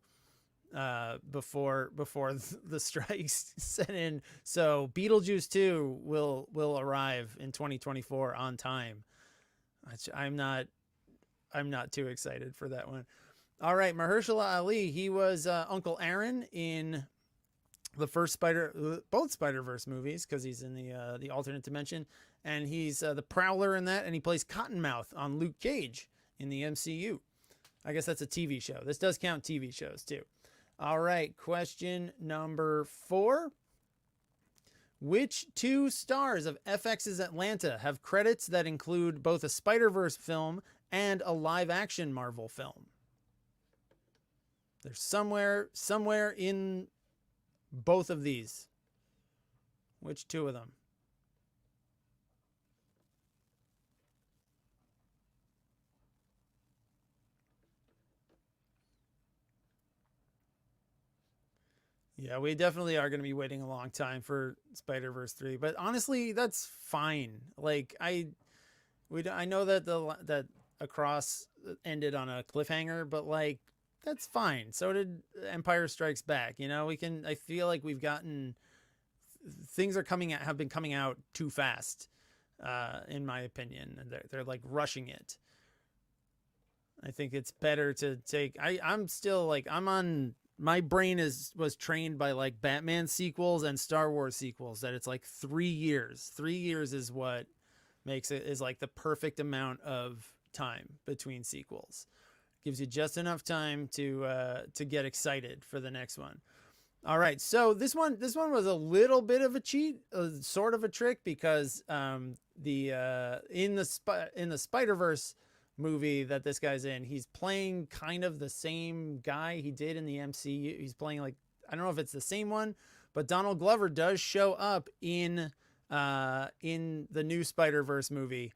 I: before the strikes set in. So Beetlejuice 2 will arrive in 2024 on time. I'm not too excited for that one. All right, Mahershala Ali, he was Uncle Aaron in the first both Spider-Verse movies, because he's in the alternate dimension, and he's the Prowler in that, and he plays Cottonmouth on Luke Cage in the MCU. I guess that's a TV show. This does count TV shows too. All right, question number 4. Which 2 stars of FX's Atlanta have credits that include both a Spider-Verse film and a live-action Marvel film? They're somewhere in both of these. Which 2 of them? Yeah, we definitely are going to be waiting a long time for Spider-Verse 3, but honestly, that's fine. Like I know that that Across ended on a cliffhanger, but like that's fine. So did Empire Strikes Back. You know, I feel like we've gotten things have been coming out too fast, in my opinion. They're like rushing it. I think it's better to take. I'm still like my brain was trained by like Batman sequels and Star Wars sequels that it's like 3 years. 3 years is what makes it is like the perfect amount of time between sequels. Gives you just enough time to get excited for the next one. All right, so this one was a little bit of a cheat, sort of a trick, because in the Spider-Verse movie that this guy's in, he's playing kind of the same guy he did in the MCU. He's playing like, I don't know if it's the same one, but Donald Glover does show up in the new Spider-Verse movie,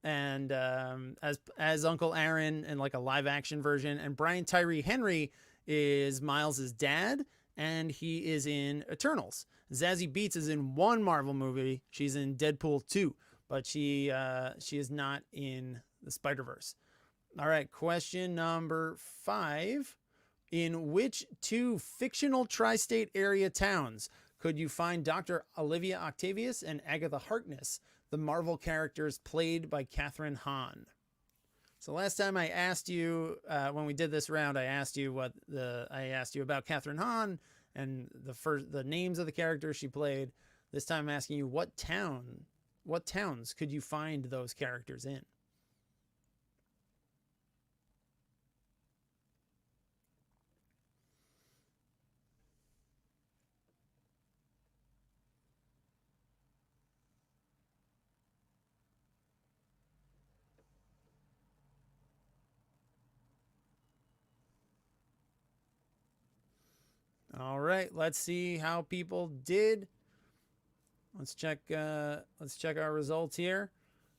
I: and as Uncle Aaron in like a live action version, and Brian Tyree Henry is Miles's dad, and he is in Eternals. Zazie Beetz is in one Marvel movie. She's in Deadpool 2, but she is not in the Spider-Verse. All right, question number 5. In which 2 fictional tri-state area towns could you find Dr. Olivia Octavius and Agatha Harkness, the Marvel characters played by Catherine Hahn? So last time I asked you, when we did this round, I asked you about Catherine Hahn and the names of the characters she played. This time I'm asking you what towns could you find those characters in? All right, let's see how people did. Let's check our results here.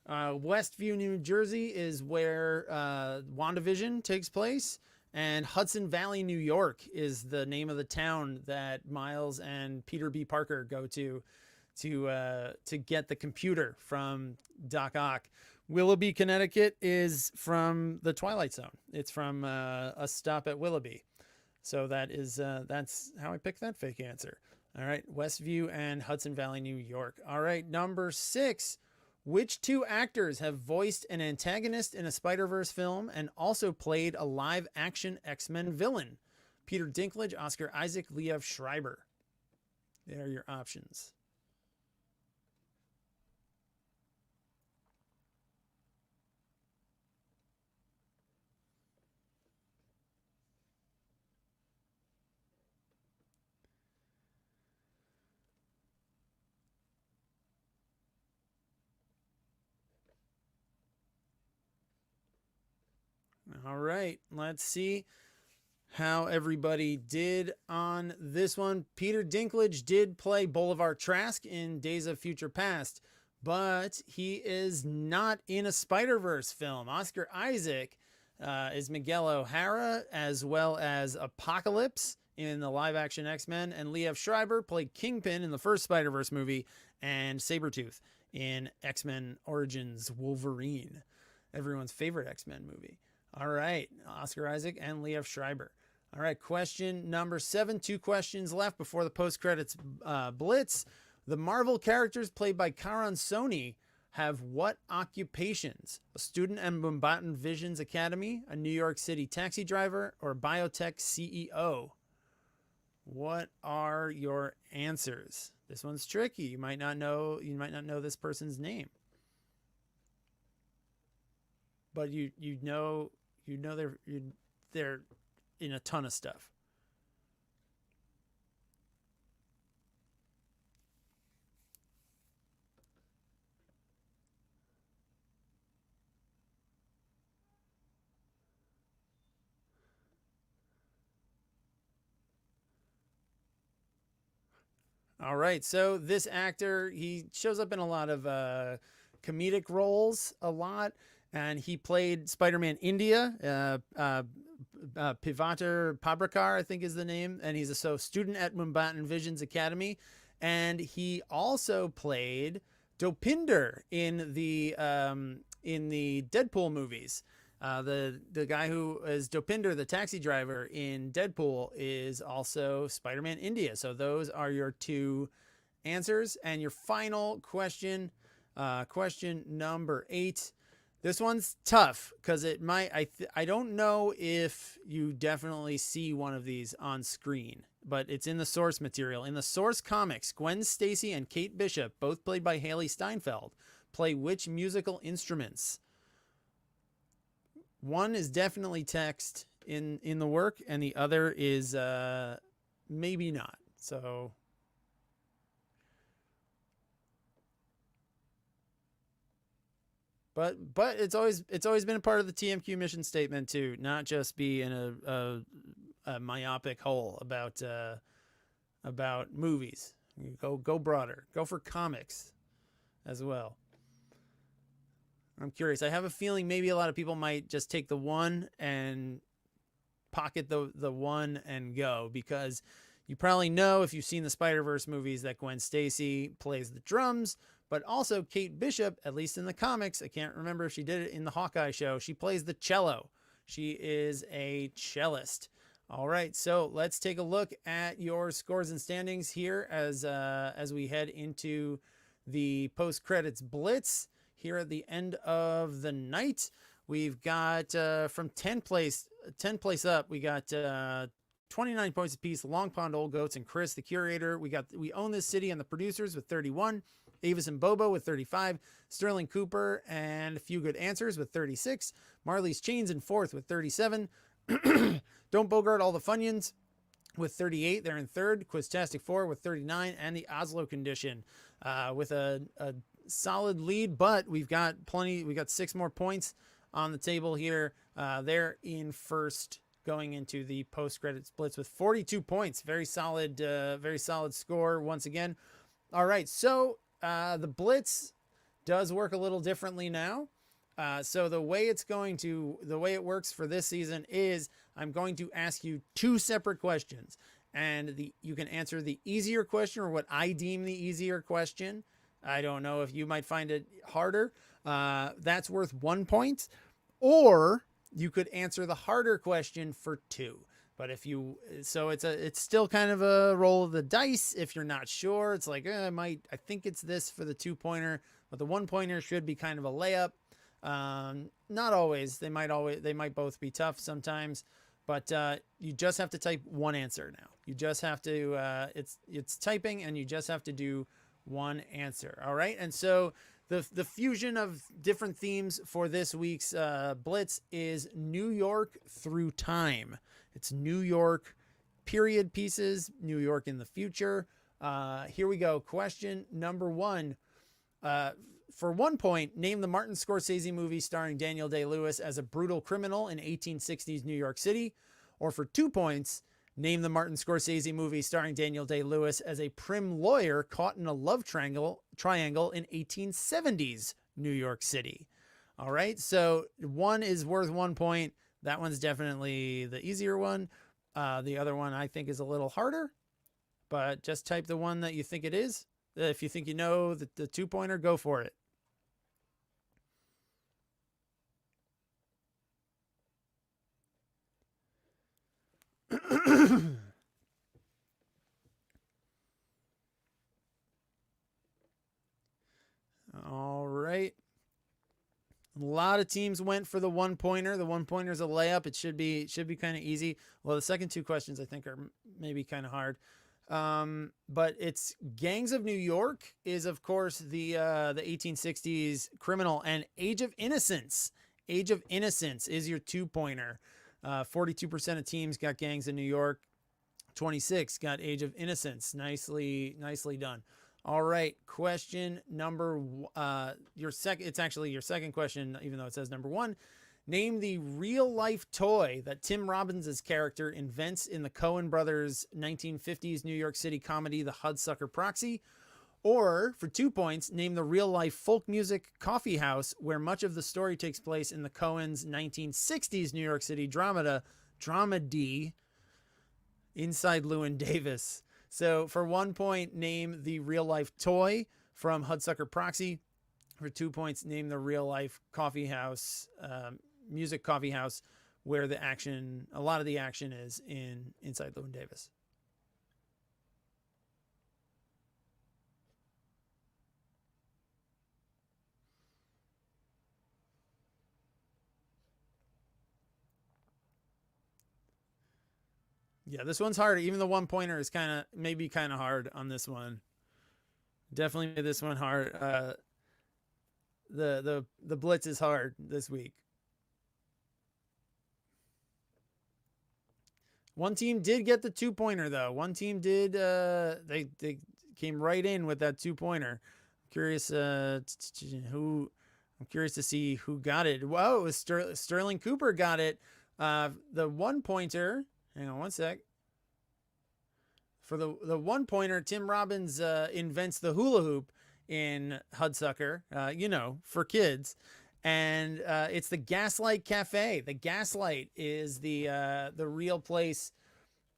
I: Westview, New Jersey is where WandaVision takes place, and Hudson Valley, New York is the name of the town that Miles and Peter B. Parker go to get the computer from Doc Ock. Willoughby, Connecticut is from the Twilight Zone. It's from a stop at Willoughby. So that's how I picked that fake answer. All right, Westview and Hudson Valley, New York. All right, number 6. Which 2 actors have voiced an antagonist in a Spider-Verse film and also played a live-action X-Men villain? Peter Dinklage, Oscar Isaac, Liev Schreiber. There are your options. All right, let's see how everybody did on this one. Peter Dinklage did play Bolivar Trask in Days of Future Past, but he is not in a Spider-Verse film. Oscar Isaac is Miguel O'Hara, as well as Apocalypse in the live-action X-Men, and Liev Schreiber played Kingpin in the first Spider-Verse movie, and Sabretooth in X-Men Origins Wolverine, everyone's favorite X-Men movie. All right, Oscar Isaac and Liev Schreiber. All right, question number 7. 2 questions left before the post-credits blitz. The Marvel characters played by Karan Soni have what occupations? A student at Mumbattan Visions Academy, a New York City taxi driver, or biotech CEO? What are your answers? This one's tricky. You might not know this person's name. But you know they're in a ton of stuff. All right, so this actor, he shows up in a lot of comedic roles a lot. And he played Spider-Man India, Pivatar Pabrakar, I think is the name. And he's a student at Mumbattan Visions Academy. And he also played Dopinder in the Deadpool movies. The guy who is Dopinder, the taxi driver in Deadpool, is also Spider-Man India. So those are your 2 answers. And your final question, question number 8. This one's tough because it might, I don't know if you definitely see one of these on screen, but it's in the source material. In the source comics, Gwen Stacy and Kate Bishop, both played by Haley Steinfeld, play which musical instruments? One is definitely text in the work, and the other is maybe not. So But it's always been a part of the TMQ mission statement too, not just be in a myopic hole about movies. Go broader. Go for comics as well. I'm curious. I have a feeling maybe a lot of people might just take the one and pocket the one and go, because you probably know, if you've seen the Spider-Verse movies, that Gwen Stacy plays the drums. But also Kate Bishop, at least in the comics, I can't remember if she did it in the Hawkeye show, she plays the cello. She is a cellist. All right, so let's take a look at your scores and standings here as we head into the post-credits blitz here at the end of the night. We've got from 10th place up, we got 29 points apiece, Long Pond Old Goats and Chris, the curator. We Own This City and the producers with 31. Avis and Bobo with 35, Sterling Cooper and A Few Good Answers with 36, Marley's Chains in 4th with 37, Don't Bogart All the Funyuns with 38. They're in 3rd, Quiztastic 4 with 39, and the Oslo Condition with a solid lead, but we got 6 more points on the table here. They're in 1st going into the post-credit splits with 42 points. Very solid score once again. All right, so The Blitz does work a little differently now. So the way it works for this season is I'm going to ask you 2 separate questions, and you can answer the easier question, or what I deem the easier question. I don't know if you might find it harder. That's worth 1 point, or you could answer the harder question for 2. But it's still kind of a roll of the dice. If you're not sure, it's like, I think it's this for the 2-pointer, but the 1-pointer should be kind of a layup. Not always. They might both be tough sometimes, but you just have to type one answer now. You just have to, it's typing, and you just have to do one answer. All right. And so the fusion of different themes for this week's Blitz is New York through time. It's New York period pieces, New York in the future. Here we go. Question number 1. For 1 point, name the Martin Scorsese movie starring Daniel Day-Lewis as a brutal criminal in 1860s New York City. Or for 2 points, name the Martin Scorsese movie starring Daniel Day-Lewis as a prim lawyer caught in a love triangle in 1870s New York City. All right, so 1 is worth 1 point. That one's definitely the easier one. The other one I think is a little harder, but just type the one that you think it is. If you think you know the 2-pointer, go for it. All right. A lot of teams went for the 1-pointer. The 1-pointer is a layup. It should be kind of easy. Well, the second 2 questions I think are maybe kind of hard. But it's Gangs of New York is, of course, the 1860s criminal, and Age of Innocence. Age of Innocence is your 2-pointer. 42% of teams got Gangs of New York. 26 got Age of Innocence. Nicely done. All right, question number it's actually your second question, even though it says number 1. Name the real-life toy that Tim Robbins' character invents in the Coen brothers' 1950s New York City comedy, The Hudsucker Proxy. Or, for 2 points, name the real-life folk music coffee house where much of the story takes place in the Coens' 1960s New York City dramedy, Inside Llewyn Davis. So, for 1 point, name the real-life toy from Hudsucker Proxy. For 2 points, name the real-life coffee house, music coffee house, where a lot of the action is in Inside Llewyn Davis. Yeah, this one's hard. Even the 1-pointer is maybe kind of hard on this one. Definitely made this one hard. The Blitz is hard this week. One team did get the 2-pointer though. One team did. They came right in with that 2-pointer. Curious to see who got it. Whoa, it was Sterling Cooper got it. The 1-pointer. Hang on one sec. For the 1-pointer, Tim Robbins invents the hula hoop in Hudsucker, for kids. And it's the Gaslight Cafe. The Gaslight is the real place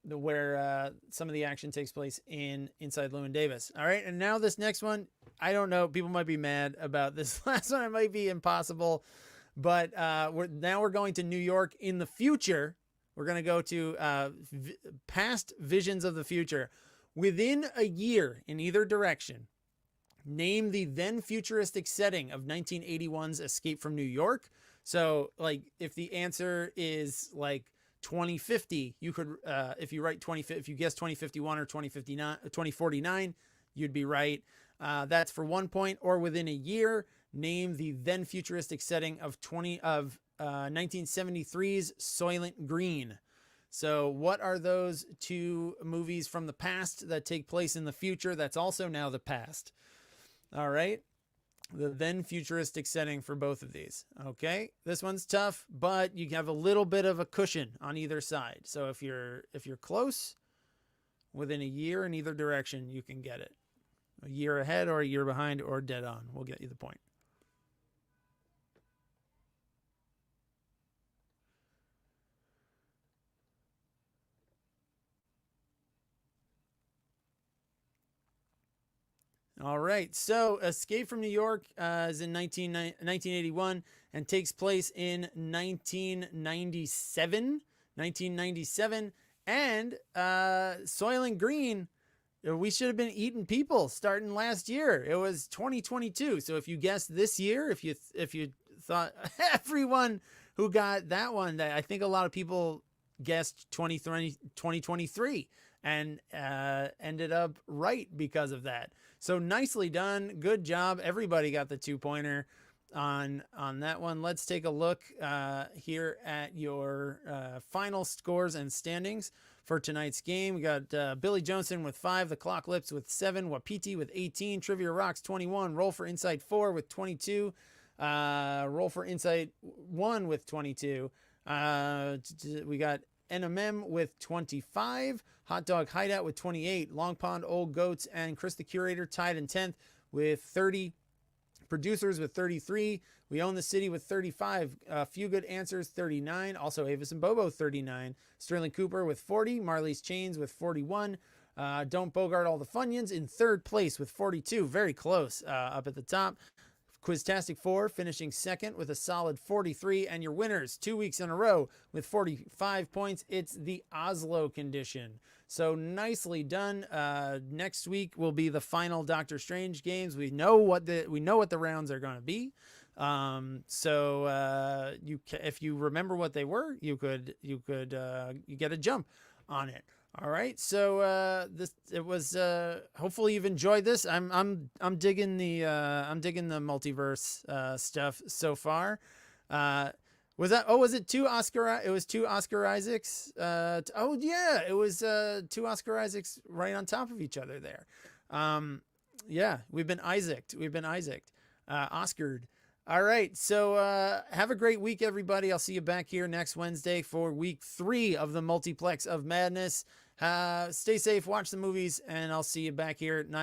I: where some of the action takes place inside Llewyn Davis. All right, and now this next one, I don't know. People might be mad about this last one. It might be impossible. But we're going to New York in the future. We're going to go to past visions of the future. Within a year in either direction, name the then futuristic setting of 1981's Escape from New York. So, like, if the answer is like 2050, you could, if you guess 2051 or 2049, you'd be right. That's for 1 point. Or within a year, name the then futuristic setting of 1973's Soylent Green. So what are those 2 movies from the past that take place in the future that's also now the past? All right. The then futuristic setting for both of these. Okay. This one's tough, but you have a little bit of a cushion on either side. So if you're close, within a year in either direction, you can get it. A year ahead or a year behind or dead on. We'll get you the point. All right. So Escape from New York is in 1981 and takes place in 1997. 1997. And Soylent Green, we should have been eating people starting last year. It was 2022. So if you guessed this year, if you thought everyone who got that one, I think a lot of people guessed 2023 and ended up right because of that. So nicely done. Good job. Everybody got the 2-pointer on that one. Let's take a look here at your final scores and standings for tonight's game. We got Billy Johnson with 5, The Clock Lips with 7, Wapiti with 18, Trivia Rocks 21, Roll for Insight 4 with 22, Roll for Insight 1 with 22. We got NMM with 25, Hot Dog Hideout with 28, Long Pond Old Goats and Chris the Curator tied in 10th with 30, Producers with 33, We Own the City with 35, A Few Good Answers 39, also Avis and Bobo 39, Sterling Cooper with 40, Marley's Chains with 41, Don't Bogart All the Funyuns in 3rd place with 42, very close up at the top. Quiztastic 4 finishing 2nd with a solid 43, and your winners 2 weeks in a row with 45 points. It's the Oslo Condition. So nicely done. Next week will be the final Doctor Strange games. We know what the rounds are going to be. If you remember what they were, you get a jump on it. All right, so it was hopefully you've enjoyed this. I'm digging the multiverse stuff so far. Was it two Oscar? It was 2 Oscar Isaacs. Oh yeah, it was 2 Oscar Isaacs right on top of each other there. Yeah, we've been Isaaced. Oscared. All right, so have a great week, everybody. I'll see you back here next Wednesday for week 3 of the Multiplex of Madness. Stay safe, watch the movies, and I'll see you back here at 9